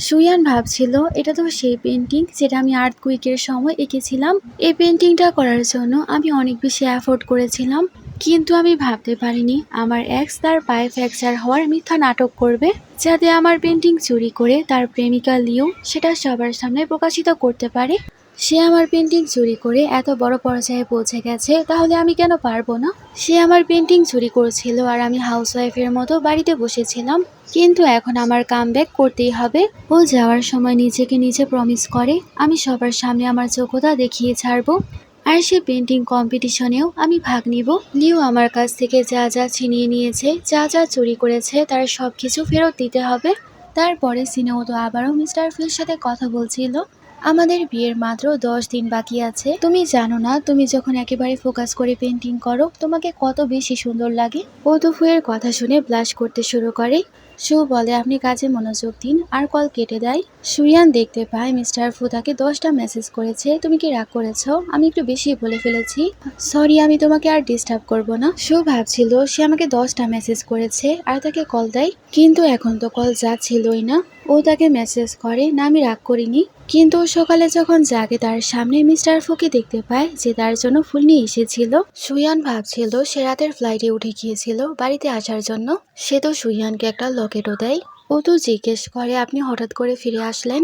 সুইয়ান ভাবছিল, এটা তো সেই পেন্টিং যেটা আমি আর্থকুইকের সময় এঁকেছিলাম। এই পেন্টিংটা করার জন্য আমি অনেক বেশি এফোর্ট করেছিলাম, কিন্তু আমি ভাবতে পারিনি আমার এক্স তার পায়ে ফ্র্যাকচার হওয়ার মিথ্যা নাটক করবে, যাতে আমার পেন্টিং চুরি করে তার প্রেমিকা লিও সেটা সবার সামনে প্রকাশিত করতে পারে। সে আমার পেন্টিং চুরি করে এত বড় পর্যায়ে পৌঁছে গেছে, তাহলে আমি কেন পারবো না? সে আমার পেন্টিং চুরি করেছিল আর আমি হাউসওয়াইফের মতো বাড়িতে বসেছিলাম, কিন্তু এখন আমার কামব্যাক করতেই হবে। ও যাওয়ার সময় নিজেকে নিজে প্রমিস করে, আমি সবার সামনে আমার যোগ্যতা দেখিয়ে ছাড়বো, আর সে পেন্টিং কম্পিটিশনেও আমি ভাগ নিব। লিও আমার কাছ থেকে যা যা ছিনিয়ে নিয়েছে, যা যা চুরি করেছে, তার সব কিছু ফেরত দিতে হবে। তারপরে সিনেও তো আবারও মিস্টার ফির সাথে কথা বলছিল, আমাদের বিয়ের মাত্র 10 দিন বাকি আছে, তুমি জানো না তুমি যখন একেবারে ফোকাস করে পেন্টিং করো তোমাকে কত বেশি সুন্দর লাগে। ও তো ফুয়ের কথা শুনে ব্লাশ করতে শুরু করে। শু বলে, আপনি কাজে মনোযোগ দিন, আর কল কেটে দেয়। সুইয়ান দেখতে পায় মিস্টার ফু তাকে 10টা মেসেজ করেছে। তুমি কি রাগ করেছো? আমি একটু বেশি বলে ফেলেছি, সরি, আমি তোমাকে আর ডিস্টার্ব করব না। শু ভাবছিল সে আমাকে 10টা মেসেজ করেছে আর তাকে কল দেয়, কিন্তু এখন তো কল যাচ্ছিলই না। ও তাকে মেসেজ করে, না আমি রাগ করিনি, কিন্তু সকালে যখন জাগে তার সামনে মিস্টার ফুকে দেখতে পায় যে তার জন্য ফুল নিয়ে এসেছিল। সুইয়ান ভাবছিল সে রাতের ফ্লাইটে উঠে গিয়েছিল বাড়িতে আসার জন্য। সে তো সুইয়ানকে একটা লকেটও দেয়। ও তো জিজ্ঞেস করে, আপনি হঠাৎ করে ফিরে আসলেন?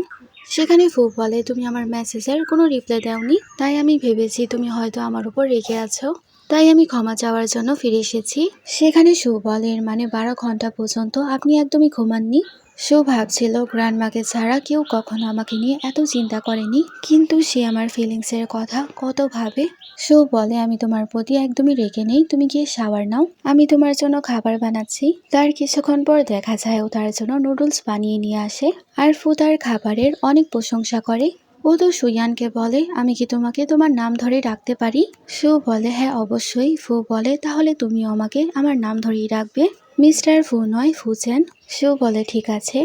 সেখানে ফু বলে তুমি আমার মেসেজের কোনো রিপ্লাই দাওনি, তাই আমি ভেবেছি তুমি হয়তো আমার উপর রেগে আছো, তাই আমি ক্ষমা চাওয়ার জন্য ফিরে এসেছি। সেখানে সু বলে এর মানে 12 ঘন্টা পর্যন্ত আপনি একদমই ঘুমাননি। সু ভাবছিল গ্র্যান্ডমাকে ছাড়া কেউ কখনো আমাকে নিয়ে এত চিন্তা করেনি, কিন্তু সে আমার ফিলিংসের কথা কত ভাবে। সু বলে আমি তোমার প্রতি একদমই রেগে নেই, তুমি গিয়ে শাওয়ার নাও, আমি তোমার জন্য খাবার বানাচ্ছি। তার কিছুক্ষণ পর দেখা যায় ও তার জন্য নুডলস বানিয়ে নিয়ে আসে, আর ফু তার খাবারের অনেক প্রশংসা করে। ও তো সুয়ানকে বলে আমি কি তোমাকে তোমার নাম ধরে ডাকতে পারি? সু বলে হ্যাঁ অবশ্যই। ফু বলে তাহলে তুমিও আমাকে আমার নাম ধরেই রাখবে, মিস্টার ফু নয় ফুচেন। সু বলে ঠিক আছে।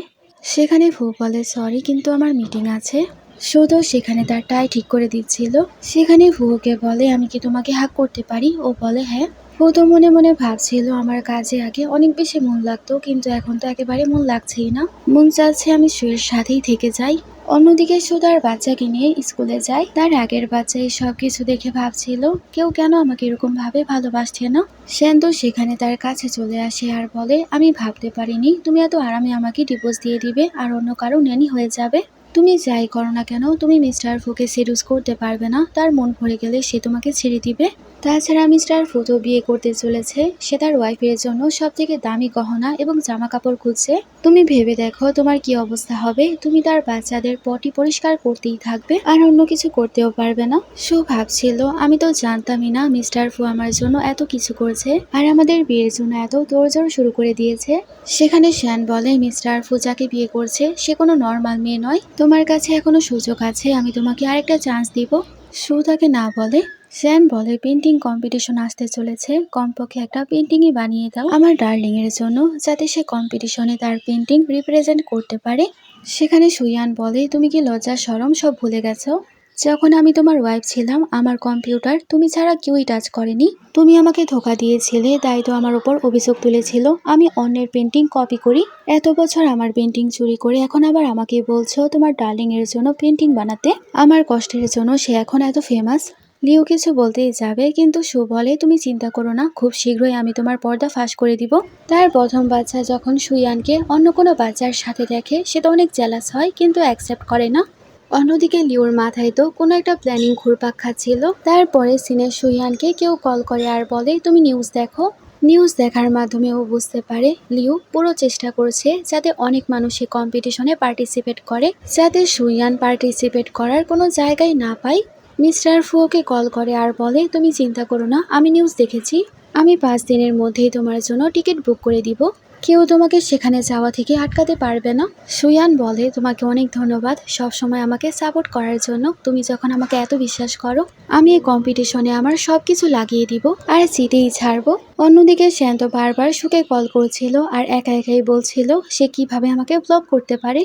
সেখানে ফু বলে সরি কিন্তু আমার মিটিং আছে। সু তো সেখানে তার টাই ঠিক করে দিচ্ছিল। সেখানে ফুকে বলে আমি কি তোমাকে হাক করতে পারি? ও বলে হ্যাঁ। ফু তো মনে মনে ভাবছিল আমার কাজে আগে অনেক বেশি মন লাগতো, কিন্তু এখন তো একেবারে মন লাগছেই না, মন চাচ্ছে আমি সুয়ের সাথেই থেকে যাই। অন্যদিকে সু তার বাচ্চাকে নিয়ে স্কুলে যায়। তার আগের বাচ্চা এই সব কিছু দেখে ভাবছিল কেউ কেন আমাকে এরকম ভাবে ভালোবাসছে না। সেন তো সেখানে তার কাছে চলে আসে আর বলে আমি ভাবতে পারিনি তুমি এত আরামে আমাকে ডিভোর্স দিয়ে দিবে আর অন্য কারো ন্যানি হয়ে যাবে। তুমি যাই করো না কেন তুমি মিস্টার ফুকে সেডুস করতে পারবে না, তার মন ভরে গেলে সে তোমাকে ছেড়ে দিবে। তাছাড়া মিস্টার ফু তো বিয়ে করতে চলেছে, সে তার ওয়াইফের জন্য সব থেকে দামি গহনা এবং জামা কাপড় খুঁজছে। তুমি ভেবে দেখো তোমার কি অবস্থা হবে, তুমি তার বাচ্চাদের পটি পরিষ্কার করতেই থাকবে আর অন্য কিছু করতেও পারবে না। সু ভাবছিল আমি তো জানতামই না মিস্টার ফু আমার জন্য এত কিছু করছে আর আমাদের বিয়ের জন্য এত তোড়জোড় শুরু করে দিয়েছে। সেখানে শ্যান বলে মিস্টার ফু যাকে বিয়ে করছে সে কোনো নর্মাল মেয়ে নয়, তোমার কাছে এখনো সুযোগ আছে, আমি তোমাকে আরেকটা চান্স দিব। সু তাকে না বলে। শ্যান বলে পেন্টিং কম্পিটিশন আসতে চলেছে, কমপক্ষে একটা পেন্টিংই বানিয়ে দাও আমার ডার্লিং এর জন্য, যাতে সে কম্পিটিশনে তার পেন্টিং রিপ্রেজেন্ট করতে পারে। সেখানে সুয়ান বলে তুমি কি লজ্জা শরম সব ভুলে গেছো? যখন আমি তোমার ওয়াইফ ছিলাম আমার কম্পিউটার তুমি ছাড়া কেউই টাচ করেনি, তুমি আমাকে ধোকা দিয়েছিলে তাই তো আমার উপর অভিযোগ তুলেছিল আমি অন্যের পেন্টিং কপি করি। এত বছর আমার পেন্টিং চুরি করে এখন আবার আমাকে বলছো তোমার ডার্লিং এর জন্য পেন্টিং বানাতে, আমার কষ্টের জন্য সে এখন এত ফেমাস। লিও কিছু বলতেই যাবে কিন্তু সু বলে তুমি চিন্তা করো না, খুব শীঘ্রই আমি তোমার পর্দা ফাঁস করে দিব। তার প্রথম বাচ্চা যখন সুয়ানকে অন্য কোনো বাচ্চার সাথে দেখে সে তো অনেক জেলাস হয় কিন্তু অ্যাকসেপ্ট করে না। অন্যদিকে লিওর মাথায় তো কোনো একটা প্ল্যানিং ঘুরপাক খাচ্ছিল। তারপরে সিনে সুইয়ানকে কেউ কল করে আর বলে তুমি নিউজ দেখো। নিউজ দেখার মাধ্যমে ও বুঝতে পারে লিও পুরো চেষ্টা করছে যাতে অনেক মানুষ এই কম্পিটিশনে পার্টিসিপেট করে, যাতে সুইয়ান পার্টিসিপেট করার কোনো জায়গায় না পায়। মিস্টার ফুওকে কল করে আর বলে তুমি চিন্তা করো না, আমি নিউজ দেখেছি, আমি 5 দিনের মধ্যেই তোমার জন্য টিকিট বুক করে দিব, কেউ তোমাকে সেখানে যাওয়া থেকে আটকাতে পারবে না। সুয়ান বলে তোমাকে অনেক ধন্যবাদ সব সময় আমাকে সাপোর্ট করার জন্য, তুমি যখন আমাকে এত বিশ্বাস করো আমি এই কম্পিটিশনে আমার সবকিছু লাগিয়ে দিব আর জিতেই ছাড়বো। অন্যদিকে শ্যান্ত বারবার সুকে কল করছিল আর একা একাই বলছিল সে কিভাবে আমাকে ব্লক করতে পারে,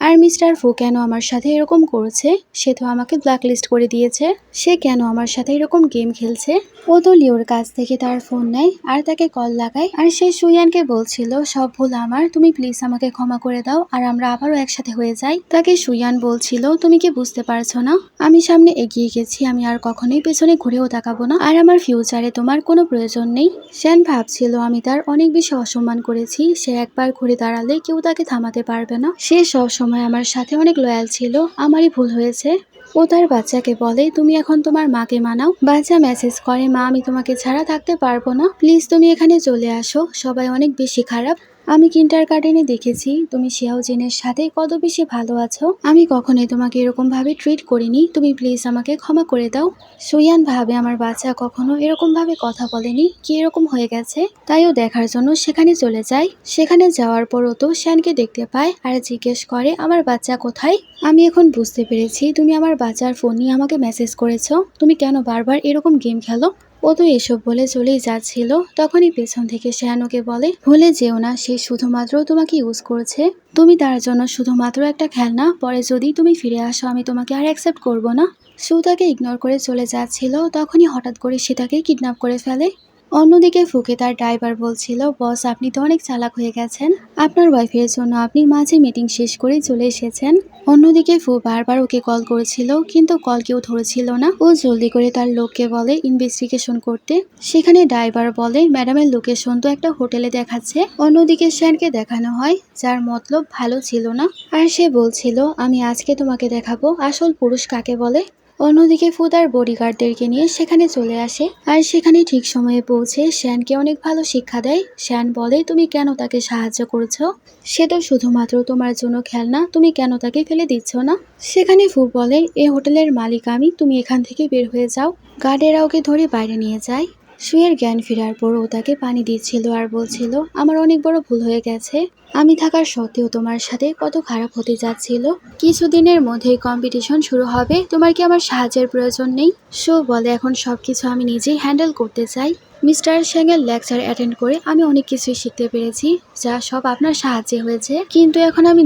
আর মিস্টার ফু কেন আমার সাথে এরকম করছে, সে তো আমাকে ব্ল্যাকলিস্ট করে দিয়েছে, সে কেন আমার সাথে এরকম গেম খেলছে। ও তো লিওর কাছ থেকে তার ফোন নেয় আর তাকে কল লাগায় আর সে সুয়ানকে বলছিল সব ভুল আমার, তুমি প্লিজ আমাকে ক্ষমা করে দাও আর আমরা আবারও একসাথে হয়ে যাই। তাকে সুয়ান বলছিল তুমি কি বুঝতে পারছো না, আমি সামনে এগিয়ে গেছি, আমি আর কখনোই পেছনে ঘুরেও তাকাবো না আর আমার ফিউচারে তোমার কোনো প্রয়োজন নেই। শ্যান ভাবছিল আমি তার অনেক বেশি অসম্মান করেছি, সে একবার ঘুরে দাঁড়ালে কেউ তাকে থামাতে পারবে না, সে সব সময় আমার সাথে অনেক লয়াল ছিল, আমারই ভুল হয়েছে। ও তার বাচ্চাকে বলে তুমি এখন তোমার মাকে মানাও। বাচ্চা মেসেজ করে মা আমি তোমাকে ছাড়া থাকতে পারবো না, প্লিজ তুমি এখানে চলে আসো, সবাই অনেক বেশি খারাপ, আমি কিন্ডার গার্ডেনে দেখেছি তুমি শিয়াওজিনের সাথে কত বেশি ভালো আছো, আমি কখনোই তোমাকে এরকম ভাবে ট্রিট করিনি, তুমি প্লিজ আমাকে ক্ষমা করে দাও। সুয়ান ভাবে আমার বাচ্চা কখনো এরকম ভাবে কথা বলেনি, কি এরকম হয়ে গেছে, তাই ও দেখার জন্য সেখানে চলে যায়। সেখানে যাওয়ার পরও তো শ্যানকে দেখতে পায় আর জিজ্ঞেস করে আমার বাচ্চা কোথায়, আমি এখন বুঝতে পেরেছি তুমি আমার বাচ্চার ফোন নিয়ে আমাকে মেসেজ করেছো, তুমি কেন বারবার এরকম গেম খেলো। ও তো এসব বলে চলেই যাচ্ছিল, তখনই পেছন থেকে শ্যান ওকে বলে ভুলে যেও না সে শুধুমাত্র তোমাকে ইউজ করছে, তুমি তার জন্য শুধুমাত্র একটা খেলনা, পরে যদি তুমি ফিরে আসো আমি তোমাকে আর অ্যাকসেপ্ট করবো না। সু তাকে ইগনোর করে চলে যাচ্ছিল, তখনই হঠাৎ করে সে তাকে কিডন্যাপ করে ফেলে। অন্যদিকে ফুকে তার ড্রাইভার বলছিল, বস আপনি তো অনেক চালাক হয়ে গেছেন, আপনার ওয়াইফের জন্য আপনি মাঝে মিটিং শেষ করে চলে এসেছেন। অন্যদিকে ফু বারবার ওকে কল করেছিল, কিন্তু কল কেউ ধরেছিল না। ও জলদি করে তার লোককে বলে ইনভেস্টিগেশন করতে। সেখানে ড্রাইভার বলে ম্যাডামের লোকেশন তো একটা হোটেলে দেখাচ্ছে। অন্যদিকে শ্যানকে দেখানো হয়, যার মতলব ভালো ছিল না। আর সে বলছিল আমি আজকে তোমাকে দেখাবো আসল পুরুষ কাকে বলে। অন্যদিকে ফু তার বডিগার্ডদেরকে নিয়ে সেখানে চলে আসে, আর সেখানে ঠিক সময়ে পৌঁছে শ্যানকে অনেক ভালো শিক্ষা দেয়। শ্যান বলে তুমি কেন তাকে সাহায্য করছো, সে তো শুধুমাত্র তোমার জন্য খেলনা, তুমি কেন তাকে ফেলে দিচ্ছ না। সেখানে ফু বলে এ হোটেলের মালিক আমি, তুমি এখান থেকে বের হয়ে যাও। গার্ডেরা ওকে ধরে বাইরে নিয়ে যায়। সুয়ের জ্ঞান ফেরার পর ও তাকে পানি দিচ্ছিল আর বলছিল আমার অনেক বড় ভুল হয়ে গেছে, আমি থাকার সত্ত্বেও তোমার সাথে কত খারাপ হতে যাচ্ছিল। কিছুদিনের মধ্যেই কম্পিটিশন শুরু হবে, তোমার কি আমার সাহায্যের প্রয়োজন নেই। সো বলে এখন সবকিছু আমি নিজেই হ্যান্ডেল করতে চাই। মিস্টার সেঙ্গেল লেকচার অ্যাটেন্ড করে আমি অনেক কিছুই শিখতে পেরেছি, যা সব আপনার সাহায্যে হয়েছে, কিন্তু এখন আমি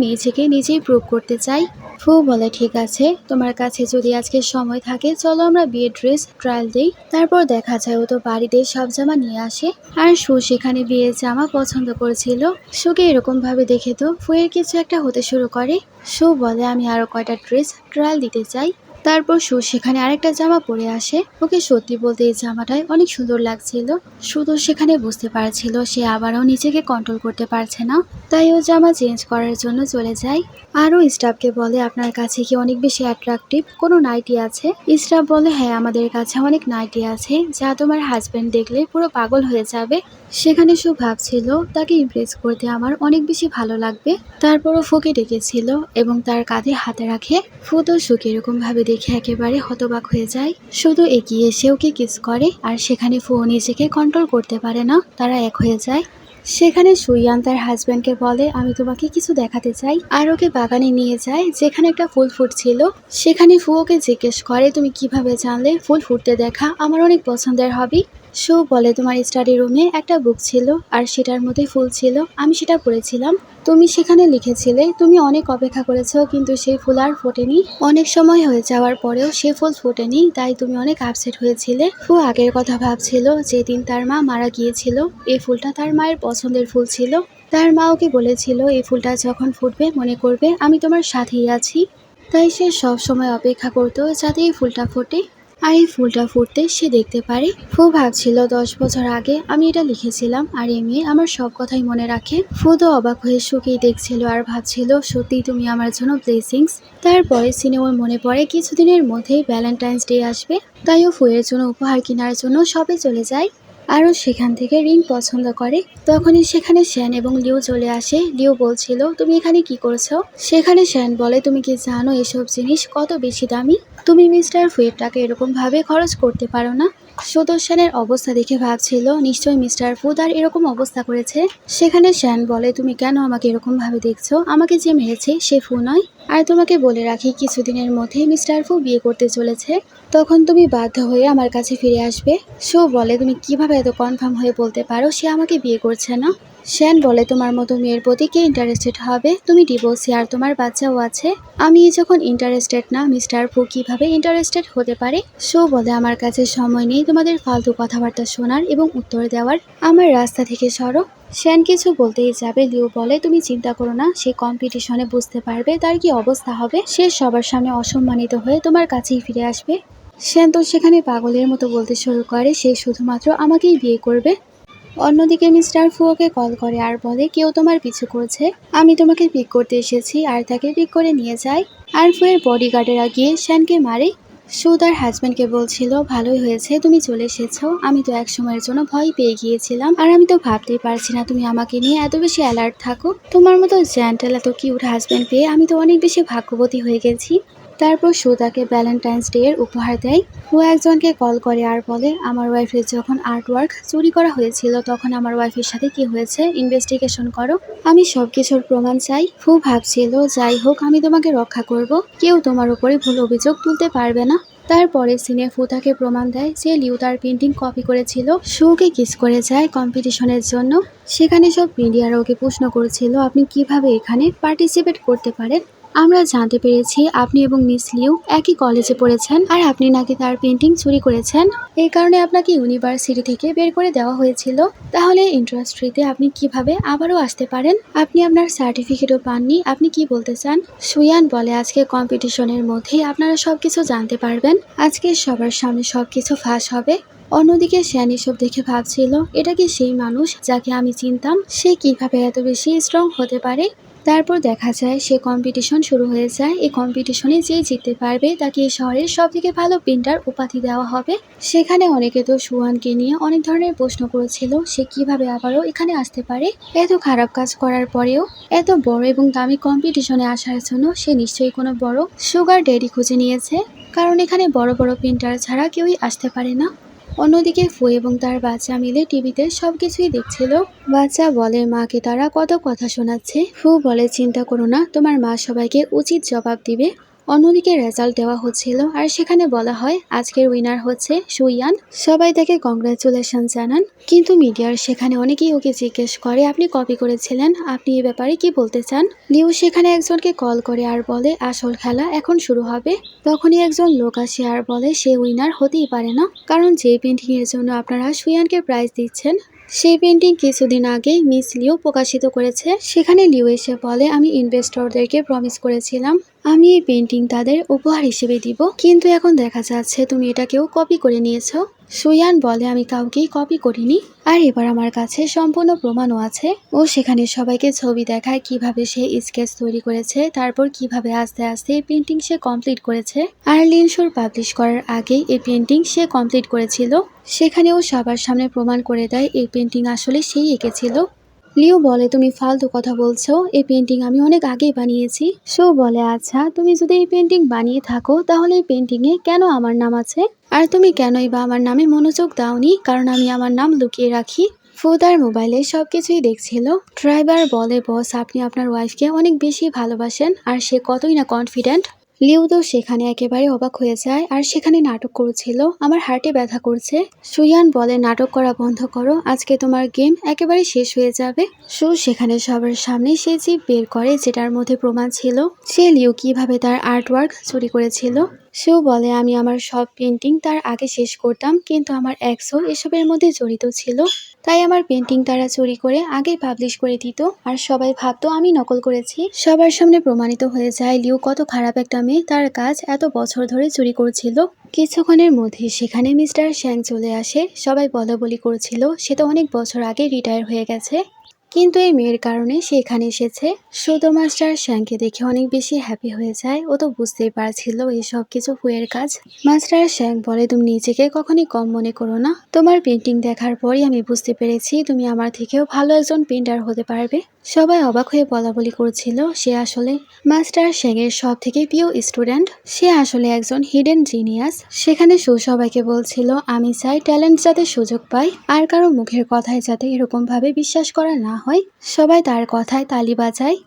নিজেই প্রুভ করতে চাই। ফু বলে ঠিক আছে, তোমার কাছে যদি আজকে সময় থাকে চলো আমরা বিয়ের ড্রেস ট্রায়াল দেই, তারপর দেখা যায় ও তো বাড়িতে সব জামা নিয়ে আসে। আর সু সেখানে বিয়ের জামা পছন্দ করেছিল। সুকে এরকম ভাবে দেখে তো ফুয়ের কিছু একটা হতে শুরু করে। সু বলে আমি আরো কয়টা ড্রেস ট্রায়াল দিতে চাই। তারপর সু সেখানে আরেকটা জামা পরে আসে। ওকে সত্যি বলতে এই জামাটায় অনেক সুন্দর লাগছিল। শুধু সেখানে বুঝতে পারছিল সে আবারও নিজেকে কন্ট্রোল করতে পারছে না, তাই ও জামা চেঞ্জ করার জন্য চলে যায়। আরও স্টাফকে বলে আপনার কাছে কি অনেক বেশি অ্যাট্রাকটিভ কোনো নাইটি আছে। স্টাফ বলে হ্যাঁ আমাদের কাছে অনেক নাইটি আছে, যা তোমার হাজবেন্ড দেখলে পুরো পাগল হয়ে যাবে। সেখানে সু ভাবছিল তাকে ইমপ্রেস করতে আমার অনেক বেশি ভালো লাগবে। তারপরও ফুকে ডেকেছিল এবং তার কাঁধে হাতে রাখে। ফু তো সুকে এরকম ভাবে দেখে একেবারে হতবাক হয়ে যায়। শুধু এগিয়ে এসে ওকে কিস করে, আর সেখানে ফু নিজেকে কন্ট্রোল করতে পারে না, তারা এক হয়ে যায়। সেখানে সুইয়ান তার হাজব্যান্ডকে বলে আমি তোমাকে কিছু দেখাতে চাই, আর ওকে বাগানে নিয়ে যায় যেখানে একটা ফুল ফুটছিল। সেখানে ফু ওকে জিজ্ঞেস করে তুমি কিভাবে জানলে ফুল ফুটতে দেখা আমার অনেক পছন্দের হবি। সু বলে তোমার স্টাডি রুমে একটা বুক ছিল আর সেটার মধ্যে ফুল ছিল, আমি সেটা পড়েছিলাম। তুমি সেখানে লিখেছিলে তুমি অনেক অপেক্ষা করেছো কিন্তু সেই ফুল আর ফোটেনি, অনেক সময় হয়ে যাওয়ার পরেও সে ফুল ফোটেনি, তাই তুমি অনেক আপসেট হয়েছিলে। ফু আগের কথা ভাবছিল যেদিন তার মা মারা গিয়েছিল, এই ফুলটা তার মায়ের পছন্দের ফুল ছিল। তার মা ওকে বলেছিল এই ফুলটা যখন ফুটবে মনে করবে আমি তোমার সাথেই আছি। তাই সে সব সময় অপেক্ষা করতো যাতে এই ফুলটা ফোটে, আর এই ফুলটা ফুটতে সে দেখতে পারে। ফু ভাবছিল 10 বছর আগে আমি এটা লিখেছিলাম আর এই মেয়ে আমার সব কথাই মনে রাখে। ফু তো অবাক হয়ে সুখেই দেখছিল আর ভাবছিল সত্যি তুমি আমার জন্য ব্লেসিংস। তারপরে সিনে ওর মনে পড়ে কিছুদিনের মধ্যেই ভ্যালেন্টাইন্স ডে আসবে, তাই ও ফুয়ের জন্য উপহার কেনার জন্য শপে চলে যায়। আরও সেখান থেকে রিং পছন্দ করে। তখনই সেখানে শ্যান এবং লিউ চলে আসে। লিউ বলছিল তুমি এখানে কি করছো। সেখানে শ্যান বলে তুমি কি জানো এসব জিনিস কত বেশি দামি, তুমি মিস্টার ফুয়েরটাকে এরকম ভাবে খরচ করতে পারো না। সুদর্শনের অবস্থা দেখে ভাবছিল নিশ্চয়ই মিস্টার ফু তার এরকম অবস্থা করেছে। সেখানে শ্যান বলে তুমি কেন আমাকে এরকম ভাবে দেখছো, আমাকে যে মেরেছে সে ফু নয়। আর তোমাকে বলে রাখি কিছুদিনের মধ্যে মিস্টার ফু বিয়ে করতে চলেছে, তখন তুমি বাধ্য হয়ে আমার কাছে ফিরে আসবে। সো বলে তুমি কিভাবে এত কনফার্ম হয়ে বলতে পারো সে আমাকে বিয়ে করছে না। শ্যান বলে তোমার মতো মেয়ের প্রতি কে ইন্টারেস্টেড হবে, তুমি ডিভোর্সি আর তোমার বাচ্চাও আছে। আমি যখন ইন্টারেস্টেড না মিস্টার ফু কিভাবে ইন্টারেস্টেড হতে পারে। সো বলে আমার কাছে সময় নেই তোমাদের ফালতু কথাবার্তা শোনার এবং উত্তর দেওয়ার, আমার রাস্তা থেকে সরো। শ্যান কিছু বলতেই যাবে, লিউ বলে তুমি চিন্তা করো না, সে কম্পিটিশনে বুঝতে পারবে তার কি অবস্থা হবে, সে সবার সামনে অসম্মানিত হয়ে তোমার কাছেই ফিরে আসবে। শ্যান তো সেখানে পাগলের মতো বলতে শুরু করে সে শুধুমাত্র আমাকেই বিয়ে করবে। অন্যদিকে মিস্টার ফু ওকে কল করে আর বলে কেউ তোমার পিছু করছে, আমি তোমাকে পিক করতে এসেছি, আর তাকে পিক করে নিয়ে যায়। আর ফুয়ের বডিগার্ডেরা গিয়ে শ্যানকে মারে। সু তার হাজব্যান্ডকে বলছিল ভালোই হয়েছে তুমি চলে এসেছো, আমি তো এক সময়ের জন্য ভয় পেয়ে গিয়েছিলাম, আর আমি তো ভাবতেই পারছি না তুমি আমাকে নিয়ে এত বেশি অ্যালার্ট থাকো, তোমার মতো জেন্টেল এত কিউট হাজব্যান্ড পেয়ে আমি তো অনেক বেশি ভাগ্যবতী হয়ে গেছি। তারপর সু তাকে ভ্যালেন্টাইন্স ডে এর উপহার দেয়। ও একজনকে কল করে আর বলে আমার ওয়াইফের যখন আর্টওয়ার্ক চুরি করা হয়েছিল তখন আমার ওয়াইফের সাথে কি হয়েছে ইনভেস্টিগেশন করো, আমি সবকিছুর প্রমাণ চাই। ফু ভাবছিল যাই হোক আমি তোমাকে রক্ষা করব, কেউ তোমার উপরে ভুল অভিযোগ তুলতে পারবে না। তারপরে সিনে ফু তাকে প্রমাণ দেয় যে লিউ তার পেন্টিং কপি করেছিল। সুকে কিস করে যায় কম্পিটিশনের জন্য। সেখানে সব মিডিয়ারা ওকে প্রশ্ন করেছিল আপনি কিভাবে এখানে পার্টিসিপেট করতে পারেন। আমরা জানতে পেরেছি আপনি এবং মিস লিউ একই কলেজে পড়েছেন আর আপনি নাকি তার পেন্টিং চুরি করেছেন। এই কারণে আপনাকে ইউনিভার্সিটি থেকে বের করে দেওয়া হয়েছিল। তাহলে ইন্ডাস্ট্রিতে আপনি কিভাবে আবারও আসতে পারেন? আপনি আপনার সার্টিফিকেটও পাননি। আপনি কি বলতে চান? সুয়ান বলে আজকে কম্পিটিশনের মধ্যেই আপনারা সবকিছু জানতে পারবেন। আজকে সবার সামনে সবকিছু ফাঁস হবে। অন্যদিকে শ্যান এসব দেখে ভাবছিল, এটা কি সেই মানুষ যাকে আমি চিনতাম? সে কিভাবে এত বেশি স্ট্রং হতে পারে? তারপর দেখা যায় সে কম্পিটিশন শুরু হয়ে যায়। এই কম্পিটিশনে যে জিততে পারবে তাকে এই শহরের সবথেকে ভালো পেন্টার উপাধি দেওয়া হবে। সেখানে অনেকে তো সুয়ানকে নিয়ে অনেক ধরনের প্রশ্ন করেছিল, সে কিভাবে আবারও এখানে আসতে পারে এত খারাপ কাজ করার পরেও। এত বড় এবং দামি কম্পিটিশনে আসার জন্য সে নিশ্চয়ই কোনো বড় সুগার ড্যাডি খুঁজে নিয়েছে, কারণ এখানে বড় বড় পেন্টার ছাড়া কেউই আসতে পারে না। অন্যদিকে ফু এবং তার বাচ্চা মিলে টিভিতে সবকিছুই দেখছিল। বাচ্চা বলে মাকে তারা কত কথা শোনাচ্ছে। ফু বলে চিন্তা করো না, তোমার মা সবাইকে উচিত জবাব দিবে। অন্যদিকে রেজাল্ট দেওয়া হচ্ছিল আর সেখানে বলা হয় আজকের উইনার হচ্ছে সুইয়ান। সবাই তাকে কংগ্রাচুলেশন জানান, কিন্তু মিডিয়ার সেখানে অনেকেই ওকে জিজ্ঞেস করে আপনি কপি করেছিলেন, আপনি এ ব্যাপারে কি বলতে চান? লিউ সেখানে একজনকে কল করে আর বলে আসল খেলা এখন শুরু হবে। তখনই একজন লোক আসে আর বলে সে উইনার হতেই পারে না, কারণ যে পেন্টিং এর জন্য আপনারা সুয়ানকে প্রাইজ দিচ্ছেন সেই পেন্টিং কিছুদিন আগেই মিস লিও প্রকাশিত করেছে। সেখানে লিও এসে বলে আমি ইনভেস্টরদেরকে প্রমিস করেছিলাম আমি এই পেন্টিং তাদের উপহার হিসেবে দিব, কিন্তু এখন দেখা যাচ্ছে তুমি এটাকেও কপি করে নিয়েছো। সুয়ান বলে আমি কাউকেই কপি করিনি, আর এবার আমার কাছে সম্পূর্ণ প্রমাণও আছে। ও সেখানে সবাইকে ছবি দেখায় কিভাবে সে স্কেচ তৈরি করেছে, তারপর কিভাবে আস্তে আস্তে এই পেন্টিং সে কমপ্লিট করেছে। আর লিনশোর পাবলিশ করার আগেই এই পেন্টিং সে কমপ্লিট করেছিল। সেখানেও সবার সামনে প্রমাণ করে দেয় এই পেন্টিং আসলে সেই এঁকেছিল। লিও বলে তুমি ফালতু কথা বলছো, এই পেন্টিং আমি অনেক আগেই বানিয়েছি। শো বলে আচ্ছা তুমি যদি এই পেন্টিং বানিয়ে থাকো তাহলে এই পেন্টিংয়ে কেন আমার নাম আছে? আর তুমি কেনই বা আমার নামে মনোযোগ দাওনি? কারণ আমি আমার নাম লুকিয়ে রাখি। ফু তার মোবাইলে সবকিছুই দেখছিল। ড্রাইভার বলে বস আপনি আপনার ওয়াইফকে অনেক বেশি ভালোবাসেন আর সে কতই না কনফিডেন্ট। লিউ তো সেখানে একেবারে অবাক হয়ে যায় আর সেখানে নাটক করছিল আমার হার্টে ব্যথা করছে। সুয়ান বলে নাটক করা বন্ধ করো, আজকে তোমার গেম একেবারে শেষ হয়ে যাবে। সু সেখানে সবার সামনে সে জিপ বের করে যেটার মধ্যে প্রমাণ ছিল সে লিউ কিভাবে তার আর্টওয়ার্ক চুরি করেছিল। সেও বলে আমি আমার সব পেন্টিং তার আগে শেষ করতাম, কিন্তু আমার এক্সও এসবের মধ্যে জড়িত ছিল, তাই আমার পেন্টিং তারা চুরি করে আগেই পাবলিশ করে দিত আর সবাই ভাবতো আমি নকল করেছি। সবার সামনে প্রমাণিত হয়ে যায় লিউ কত খারাপ একটা মেয়ে, তার কাজ এত বছর ধরে চুরি করছিল। কিছুক্ষণের মধ্যে সেখানে মিস্টার শ্যাং চলে আসে। সবাই বলাবলি করছিল সে তো অনেক বছর আগে রিটায়ার হয়ে গেছে, কিন্তু এই মেয়ের কারণে সে এখানে এসেছে। সুতো মাস্টার শ্যাংকে দেখে অনেক বেশি হ্যাপি হয়ে যায়। ও তো বুঝতেই পারছিল এই সব কিছু ফুয়ের কাজ। মাস্টার শ্যাং বলে তুমি নিজেকে কখনই কম মনে করো না, তোমার পেন্টিং দেখার পরই আমি বুঝতে পেরেছি তুমি আমার থেকেও ভালো একজন পেন্টার হতে পারবে। সবাই অবাক হয়ে বলাবলি করছিল সে আসলে মাস্টার শ্যাং এর সব থেকে প্রিয় স্টুডেন্ট, সে আসলে একজন হিডেন জিনিয়াস। সেখানে সু সবাইকে বলছিল আমি চাই ট্যালেন্ট যাতে সুযোগ পাই আর কারো মুখের কথায় যাতে এরকম ভাবে বিশ্বাস করা না হয়। সবাই তার কথায় তালি বাজায়।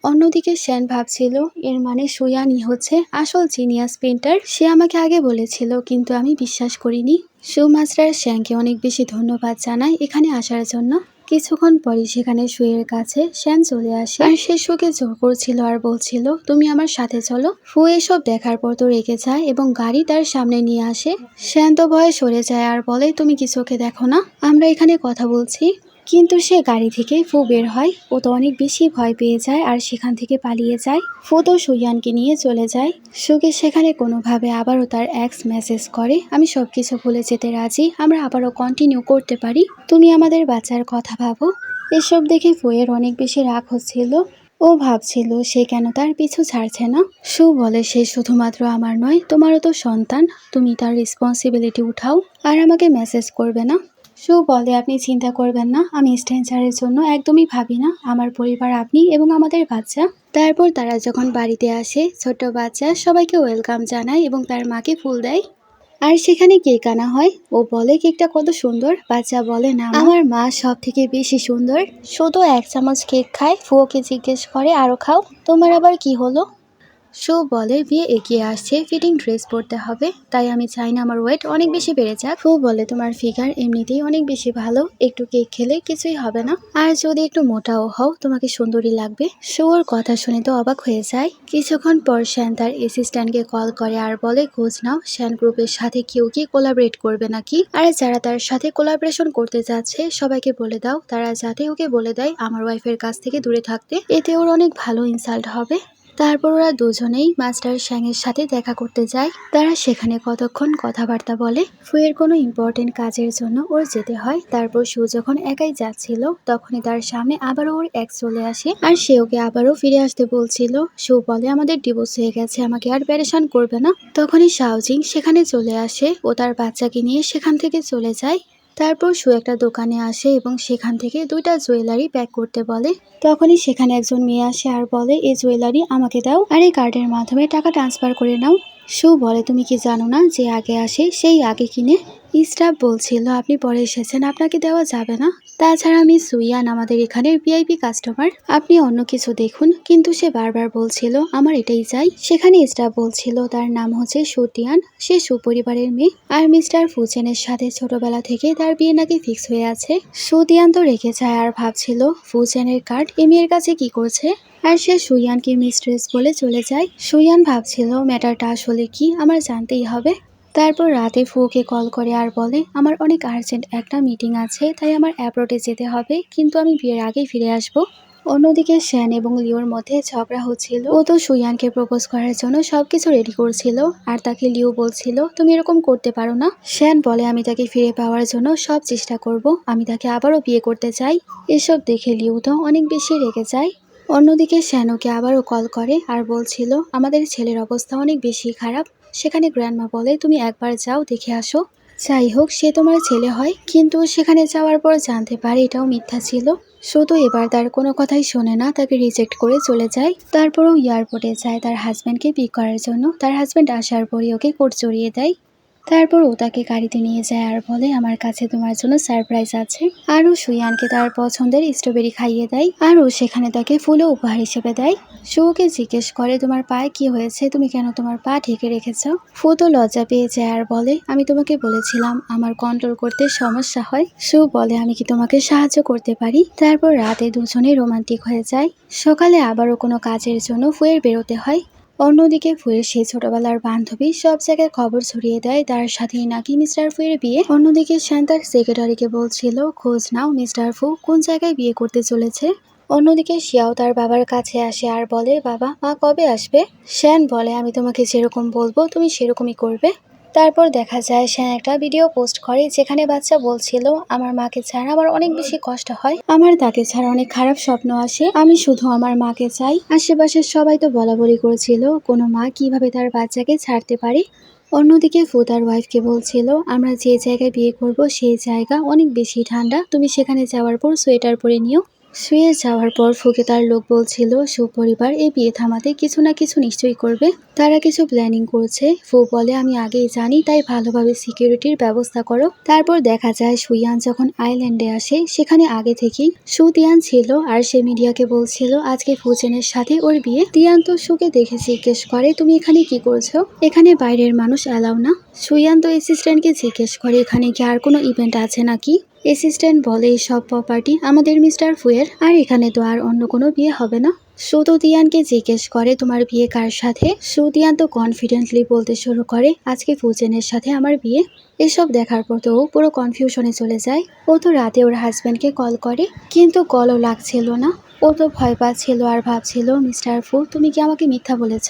অন্যদিকে শ্যান ভাবছিল এর মানে সুয়ানই হচ্ছে আসল জিনিয়াস পেন্টার, সে আমাকে আগে বলেছিল কিন্তু আমি বিশ্বাস করিনি। সু মাস্টার শ্যানকে অনেক বেশি ধন্যবাদ জানায় এখানে আসার জন্য। কিছুক্ষণ পরই সেখানে সুয়ের কাছে শ্যান চলে আসে আর সে সুকে জোর করছিল আর বলছিল তুমি আমার সাথে চলো। ফু এসব দেখার পর তো রেগে যায় এবং গাড়ি তার সামনে নিয়ে আসে। শ্যান তো ভয়ে সরে যায় আর বলে তুমি কি চোখে দেখো না আমরা এখানে কথা বলছি? কিন্তু সে গাড়ি থেকে ফু বের হয়। ও তো অনেক বেশি ভয় পেয়ে যায় আর সেখান থেকে পালিয়ে যায়। ফু তো সুয়ানকে নিয়ে চলে যায়। সুকে সেখানে কোনোভাবে আবারও তার এক্স মেসেজ করে আমি সবকিছু ভুলে যেতে রাজি, আমরা আবারও কন্টিনিউ করতে পারি, তুমি আমাদের বাচ্চার কথা ভাবো। এসব দেখে ফুয়ের অনেক বেশি রাগ হচ্ছিল। ও ভাবছিল সে কেন তার পিছু ছাড়ছে না। সু বলে সে শুধুমাত্র আমার নয় তোমারও তো সন্তান, তুমি তার রেসপন্সিবিলিটি উঠাও আর আমাকে মেসেজ করবে না। সু বলে আপনি চিন্তা করবেন না, আমি স্ট্রেঞ্জারের জন্য একদমই ভাবি না, আমার পরিবার আপনি এবং আমাদের বাচ্চা। তারপর তারা যখন বাড়িতে আসে ছোট্ট বাচ্চা সবাইকে ওয়েলকাম জানায় এবং তার মাকে ফুল দেয় আর সেখানে কেক আনা হয়। ও বলে কেকটা কত সুন্দর, বাচ্চা বলে না আমার মা সব থেকে বেশি সুন্দর। শুধু এক চামচ কেক খায়। ফুয়োকে জিজ্ঞেস করে আরো খাও, তোমার আবার কি হলো? সো বলে বিয়ে এগিয়ে আসছে, ফিটিং ড্রেস পরতে হবে, তাই আমি চাই না আমার ওয়েট অনেক বেশি বেড়ে যাক। ফু বলে তোমার ফিগার এমনিতেই অনেক বেশি ভালো, একটু কেক খেলে কিছুই হবে না, আর যদি একটু মোটাও হও তোমাকে সুন্দরী লাগবে। সো ওর কথা শুনে তো অবাক হয়ে যায়। কিছুক্ষণ পর শ্যান তার অ্যাসিস্ট্যান্টকে কল করে আর বলে খোঁজ নাও শ্যান গ্রুপের সাথে কেউ কি কোলাবরেট করবে নাকি, আর যারা তার সাথে কোলাবরেশন করতে যাচ্ছে সবাইকে বলে দাও তারা যাতে ওকে বলে দেয় আমার ওয়াইফের কাছ থেকে দূরে থাকতে, এতে ওর অনেক ভালো ইনসাল্ট হবে। তারপর ওরা দুজনেই মাস্টার শ্যাংয়ের সাথে দেখা করতে যায়। তারা সেখানে কতক্ষণ কথাবার্তা বলে। ফুয়ের কোনো ইম্পর্টেন্ট কাজের জন্য ওর যেতে হয়। তারপর সু যখন একাই যাচ্ছিল তখনই তার সামনে আবারও ওর এক্স চলে আসে, আর সে ওকে আবারও ফিরে আসতে বলছিল। সু বলে আমাদের ডিভোর্স হয়ে গেছে, আমাকে আর প্যারেশান করবে না। তখনই শাওজিং সেখানে চলে আসে, ও তার বাচ্চাকে নিয়ে সেখান থেকে চলে যায়। তারপর সু একটা দোকানে আসে এবং সেখান থেকে দুইটা জুয়েলারি প্যাক করতে বলে। তখনই সেখানে একজন মেয়ে আসে আর বলে এই জুয়েলারি আমাকে দাও, আর এই কার্ডের মাধ্যমে টাকা ট্রান্সফার করে নাও। সু বলে তুমি কি জানো না যে আগে আসে সেই আগে কিনে। স্টাফ বলছিল আপনি পরে এসেছেন, আপনাকে দেওয়া যাবে না। তাছাড়া মিস সুইয়ান আমাদের এখানের ভিআইপি কাস্টমার, আপনি অন্য কিছু দেখুন। কিন্তু সে বারবার বলছিল আমার এটাই চাই। সেখানে স্টাফ বলছিল তার নাম হচ্ছে সুতিয়ান, সে সুপরিবারের মেয়ে, আর মিস্টার ফুচেনের সাথে ছোটবেলা থেকে তার বিয়ে নাকি ফিক্স হয়ে আছে। সুতিয়ান তো রেখে যায় আর ভাবছিল ফুচেনের কার্ড এই মেয়ের কাছে কি করছে, আর সে সুইয়ানকে মিস্ট্রেস বলে চলে যায়। সুইয়ান ভাবছিল ম্যাটারটা আসলে কি আমার জানতেই হবে। তারপর রাতে ফুকে কল করে আর বলে আমার অনেক আর্জেন্ট একটা মিটিং আছে, তাই আমার অ্যাব্রোডে যেতে হবে, কিন্তু আমি বিয়ের আগেই ফিরে আসব। অন্যদিকে শ্যান এবং লিওর মধ্যে ঝগড়া হচ্ছিল। ও তো সুইয়ানকে প্রপোজ করার জন্য সবকিছু রেডি করছিল, আর তাকে লিও বলছিল তুমি এরকম করতে পারো না। শ্যান বলে আমি তাকে ফিরে পাওয়ার জন্য সব চেষ্টা করব, আমি তাকে আবারও বিয়ে করতে চাই। এসব দেখে লিও তো অনেক বেশি রেগে যায়। অন্যদিকে শ্যানোকে আবারও কল করে আর বলছিল আমাদের ছেলের অবস্থা অনেক বেশি খারাপ। সেখানে গ্র্যান্ডমা বলে তুমি একবার যাও দেখে আসো। যাই হোক সে তোমার ছেলে হয়, কিন্তু সেখানে যাওয়ার পর জানতে পারে এটাও মিথ্যা ছিল। শুধু এবার তার কোনো কথাই শোনে না, তাকে রিজেক্ট করে চলে যায়। তারপরও এয়ারপোর্টে যায় তার হাজব্যান্ডকে পিক করার জন্য। তার হাজব্যান্ড আসার পরই ওকে কোর্ট জড়িয়ে দেয়। তারপর ও তাকে গাড়িতে নিয়ে যায় আর বলে আমার কাছে তোমার জন্য সারপ্রাইজ আছে। আর ও সুইয়ানকে তার পছন্দের স্ট্রবেরি খাইয়ে দেয়, আর ও সেখানে তাকে ফুলও উপহার হিসেবে দেয়। সুকে জিজ্ঞেস করে তোমার পায়ে কি হয়েছে, তুমি কেন তোমার পা ঢেকে রেখেছ। ফু তো লজ্জা পেয়ে যায় আর বলে আমি তোমাকে বলেছিলাম আমার কন্ট্রোল করতে সমস্যা হয়। সু বলে আমি কি তোমাকে সাহায্য করতে পারি। তারপর রাতে দুজনেই রোমান্টিক হয়ে যায়। সকালে আবারও কোনো কাজের জন্য ফুয়ের বেরোতে হয়। অন্যদিকে ফুয়ের সেই ছোটবেলার বান্ধবী সব জায়গায় খবর ছড়িয়ে দেয় তার সাথেই নাকি মিস্টার ফুয়ের বিয়ে। অন্যদিকে শ্যান তার সেক্রেটারিকে বলছিল খোঁজ নাও মিস্টার ফু কোন জায়গায় বিয়ে করতে চলেছে। অন্যদিকে শিয়াও তার বাবার কাছে আসে আর বলে বাবা মা কবে আসবে। শ্যান বলে আমি তোমাকে যেরকম বলবো তুমি সেরকমই করবে। তারপর দেখা যায় শ্যান একটা ভিডিও পোস্ট করে যেখানে বাচ্চা বলছিল আমার মাকে ছাড়া আমার অনেক বেশি কষ্ট হয়, আমার তাকে ছাড়া অনেক খারাপ স্বপ্ন আসে, আমি শুধু আমার মাকে চাই। আশেপাশের সবাই তো বলাবলি করেছিল কোনো মা কিভাবে তার বাচ্চাকে ছাড়তে পারে। অন্যদিকে ফু তার ওয়াইফকে বলছিল আমরা যে জায়গায় বিয়ে করব সেই জায়গা অনেক বেশি ঠান্ডা, তুমি সেখানে যাওয়ার পর সোয়েটার পরে নিও। শুয়ে যাওয়ার পর ফুকে তার লোক বলছিল সুপরিবার এই বিয়ে থামাতে কিছু না কিছু নিশ্চয়ই করবে, তারা কিছু প্ল্যানিং করছে। ফু বলে আমি আগেই জানি, তাই ভালোভাবে সিকিউরিটির ব্যবস্থা করো। তারপর দেখা যায় সুইয়ান যখন আইল্যান্ডে আসে সেখানে আগে থেকেই সুতিয়ান ছিল, আর সে মিডিয়াকে বলছিল আজকে ফুচেনের সাথে ওর বিয়ে। তিয়ান তো সুকে দেখে জিজ্ঞেস করে তুমি এখানে কি করছো, এখানে বাইরের মানুষ অ্যালাউ না। সুইয়ান তো অ্যাসিস্ট্যান্টকে জিজ্ঞেস করে এখানে কি আর কোনো ইভেন্ট আছে নাকি। অ্যাসিস্ট্যান্ট বলে এই সব প্রপার্টি আমাদের মিস্টার ফুয়ের, আর এখানে তো আর অন্য কোনো বিয়ে হবে না। সুতিয়ানকে জিজ্ঞেস করে তোমার বিয়ে কার সাথে। সুতিয়ান তো কনফিডেন্টলি বলতে শুরু করে আজকে ফুচেনের সাথে আমার বিয়ে। এসব দেখার পর তো পুরো কনফিউশনে চলে যায়। ও তো রাতে ওর হাজব্যান্ডকে কল করে, কিন্তু কলও লাগছিল না। ও তো ভয় পাচ্ছিল আর ভাবছিল মিস্টার ফু তুমি কি আমাকে মিথ্যা বলেছ।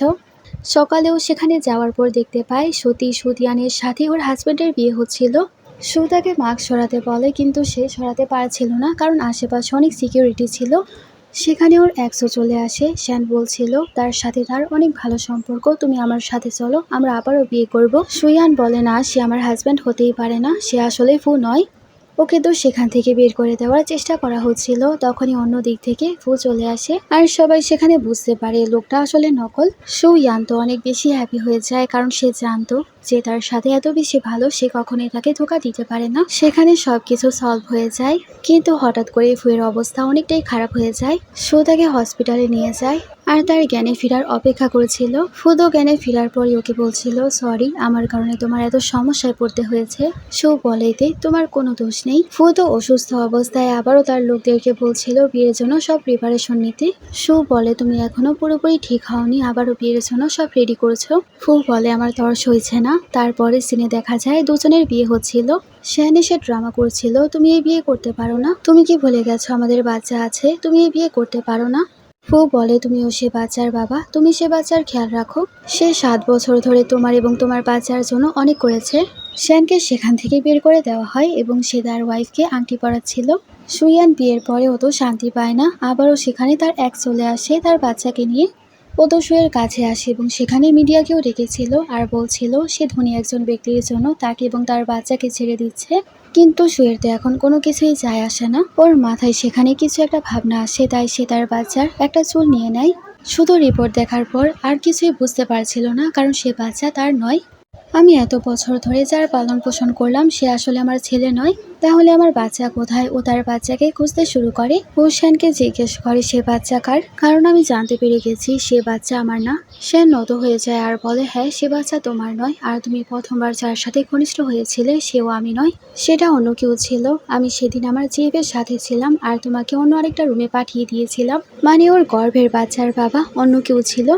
সকালেও সেখানে যাওয়ার পর দেখতে পায় সুতিয়ানের সাথে ওর হাজব্যান্ডের বিয়ে হচ্ছিল। সু তাকে মাস্ক সরাতে বলে, কিন্তু সে সরাতে পারছিল না কারণ আশেপাশে অনেক সিকিউরিটি ছিল। সেখানে ওর এক্সও চলে আসে। শ্যান বলছিল তার সাথে তার অনেক ভালো সম্পর্ক, তুমি আমার সাথে চলো আমরা আবারও বিয়ে করব। সুয়ান বলে না সে আমার হাজব্যান্ড হতেই পারে না, সে আসলে ফু নয়। ওকে তো সেখান থেকে বের করে দেওয়ার চেষ্টা করা হচ্ছিল। তখনই অন্য দিক থেকে ফু চলে আসে আর সবাই সেখানে বুঝতে পারে লোকটা আসলে নকল। সুয়ান তো অনেক বেশি হ্যাপি হয়ে যায় কারণ সে জানতো যে তার সাথে এত বেশি ভালো সে কখনোই তাকে ধোকা দিতে পারে না। সেখানে সবকিছু সলভ হয়ে যায়, কিন্তু হঠাৎ করে ফুয়ের অবস্থা অনেকটাই খারাপ হয়ে যায়। সু তাকে হসপিটালে নিয়ে যায় আর তার জ্ঞানে ফেরার অপেক্ষা করেছিল। ফুদো জ্ঞানে ফেরার পরই ওকে বলছিল, সরি, আমার কারণে তোমার এত সমস্যায় পড়তে হয়েছে। সু বলে, এতে তোমার কোনো দোষ নেই। ফুদো অসুস্থ অবস্থায় আবারও তার লোকদেরকে বলছিল বিয়ের জন্য সব প্রিপারেশন নিতে। সু বলে, তুমি এখনো পুরোপুরি ঠিক হওনি, আবারও বিয়ের জন্য সব রেডি করছো। ফু বলে, আমার তর্স হয়েছে না। তারপরে সিনে দেখা যায় দুজনের বিয়ে হচ্ছিল। শ্যান এসে ড্রামা করছিল, তুমি এই বিয়ে করতে পারো না, তুমি কি ভুলে গেছো আমাদের বাচ্চা আছে, তুমি এই বিয়ে করতে পারো না। ফু বলে, তুমিও সে বাচ্চার বাবা, তুমি সে বাচ্চার খেয়াল রাখো। সে 7 বছর ধরে তোমার এবং তোমার বাচ্চার জন্য অনেক করেছে। শ্যানকে সেখান থেকে বের করে দেওয়া হয় এবং সে তার ওয়াইফকে আংটি পরাচ্ছিল। সুইয়ান বিয়ের পরে অত শান্তি পায় না, আবারও সেখানে তার এক চলে আসে তার বাচ্চাকে নিয়ে। ও তো সুয়ের কাছে আসে এবং সেখানে মিডিয়াকেও ডেকেছিল আর বলছিল সে ধনী একজন ব্যক্তির জন্য তাকে এবং তার বাচ্চাকে ছেড়ে দিচ্ছে। কিন্তু সুয়ের তো এখন কোনো কিছুই যায় আসে না। ওর মাথায় সেখানে কিছু একটা ভাবনা আসে, তাই সে তার বাচ্চার একটা চুল নিয়ে নেয়। শুধু রিপোর্ট দেখার পর আর কিছুই বুঝতে পারছিল না, কারণ সে বাচ্চা তার নয়। আমি এত বছর ধরে যার পালন পোষণ করলাম সে আসলে আমার ছেলে নয়, তাহলে আমার বাচ্চা কোথায়? ও তার বাচ্চাকে খুঁজতে শুরু করে। ও শ্যানকে জিজ্ঞেস করে সে বাচ্চা কার, কারণ আমি জানতে পেরে গেছি সে বাচ্চা আমার না। শ্যান নত হয়ে যায় আর বলে, হ্যাঁ, সে বাচ্চা তোমার নয়, আর তুমি প্রথমবার যার সাথে ঘনিষ্ঠ হয়েছিলে সেও আমি নয়, সেটা অন্য কেউ ছিল। আমি সেদিন আমার জিএফের সাথে ছিলাম আর তোমাকে অন্য আরেকটা রুমে পাঠিয়ে দিয়েছিলাম, মানে ওর গর্ভের বাচ্চার বাবা অন্য কেউ ছিল।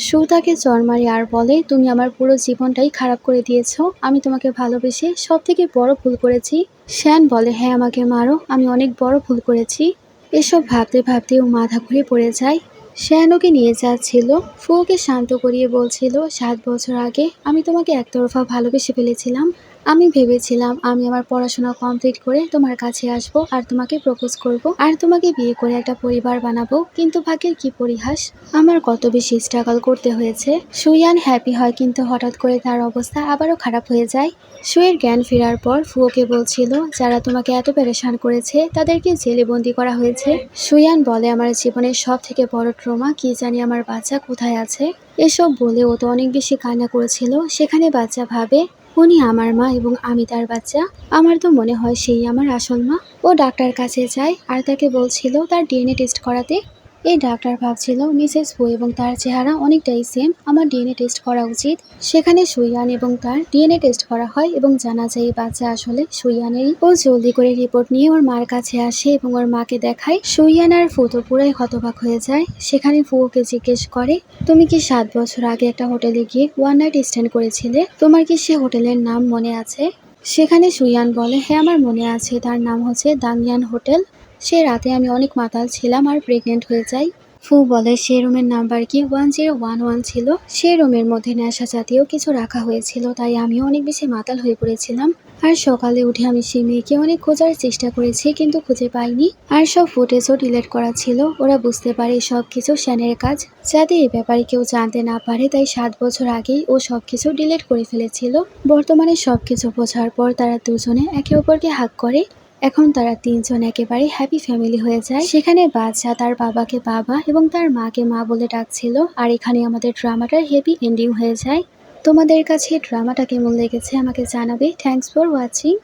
সু তাকে চড় মারে আর বলে, তুমি আমার পুরো জীবনটাই খারাপ করে দিয়েছো, আমি তোমাকে ভালোবেসে সব থেকে বড় ভুল করেছি। শ্যান বলে, হ্যাঁ, আমাকে মারো, আমি অনেক বড় ভুল করেছি। এসব ভাবতে ভাবতে ও মাথা ঘুরে পড়ে যায়। শ্যান ওকে নিয়ে যাচ্ছিল, ফু ওকে শান্ত করিয়ে বলছিল, 7 বছর আগে আমি তোমাকে একতরফা ভালোবেসে ফেলেছিলাম। আমি ভেবেছিলাম আমি আমার পড়াশোনা কমপ্লিট করে তোমার কাছে আসব আর তোমাকে প্রপোজ করব আর তোমাকে বিয়ে করে একটা পরিবার বানাবো, কিন্তু ভাগ্যের কি পরিহাস, আমার কত বেশি স্ট্রাগল করতে হয়েছে। সুইয়ান হ্যাপি হয়, কিন্তু হঠাৎ করে তার অবস্থা আবারও খারাপ হয়ে যায়। সুয়ের জ্ঞান ফেরার পর ফুয়োকে বলছিল, যারা তোমাকে এত পেরেশান করেছে তাদেরকে জেলে বন্দি করা হয়েছে। সুয়ান বলে, আমার জীবনের সব থেকে বড় ট্রমা, কি জানি আমার বাচ্চা কোথায় আছে। এসব বলে ও তো অনেক বেশি কান্না করেছিল। সেখানে বাচ্চা ভাবে উনি আমার মা এবং আমি তার বাচ্চা, আমার তো মনে হয় সেই আমার আসল মা। ও ডাক্তার কাছে যায় আর তাকে বলছিল তার ডিএনএ টেস্ট করাতে। এই ডাক্তার ভাবছিল মিসেস ফু এবং তার চেহারা অনেকটাই সেম, আমার ডিএনএ টেস্ট করা উচিত। সেখানে সুইয়ান এবং তার ডিএনএ টেস্ট করা হয় এবং জানা যায় এই বাচ্চা আসলে সুইয়ানেরই। ও জলদি করে রিপোর্ট নিয়ে ওর মার কাছে আসে এবং ওর মাকে দেখায়। সুইয়ান আর ফু তো পুরাই হতবাক হয়ে যায়। সেখানে ফু ওকে জিজ্ঞেস করে, তুমি কি 7 বছর আগে একটা হোটেলে গিয়ে ওয়ান নাইট স্ট্যান্ড করেছিলে? তোমার কি সে হোটেলের নাম মনে আছে? সেখানে সুইয়ান বলে, হ্যাঁ, আমার মনে আছে, তার নাম হচ্ছে দাংয়ান হোটেল। সে রাতে আমি অনেক মাতাল ছিলাম আর প্রেগনেন্ট হয়ে যাই। ফু বলে, সে রুমের নাম্বার কি 1011 ছিল। সে রুমের মধ্যে নেশা জাতীয় কিছু রাখা হয়েছিল, তাই আমিও অনেক বেশি মাতাল হয়ে পড়েছিলাম। আর সকালে উঠে আমি সেই মেয়েকে অনেক খোঁজার চেষ্টা করেছি, কিন্তু খুঁজে পাইনি। আর সব ফুটেজও ডিলিট করা ছিল। ওরা বুঝতে পারে সব কিছু শ্যানের কাজ, যাতে এই ব্যাপারে কেউ জানতে না পারে, তাই 7 বছর আগেই ও সবকিছু ডিলিট করে ফেলেছিল। বর্তমানে সবকিছু বোঝার পর তারা দুজনে একে অপরকে হাগ করে। এখন তারা 3 জন একেবারে হ্যাপি ফ্যামিলি হয়ে যায়। সেখানে বাচ্চা তার বাবাকে বাবা এবং তার মাকে মা বলে ডাকছিল। আর এখানে আমাদের ড্রামাটার হ্যাপি এন্ডিং হয়ে যায়। তোমাদের কাছে ড্রামাটা কেমন লেগেছে আমাকে জানাবে। Thanks for watching.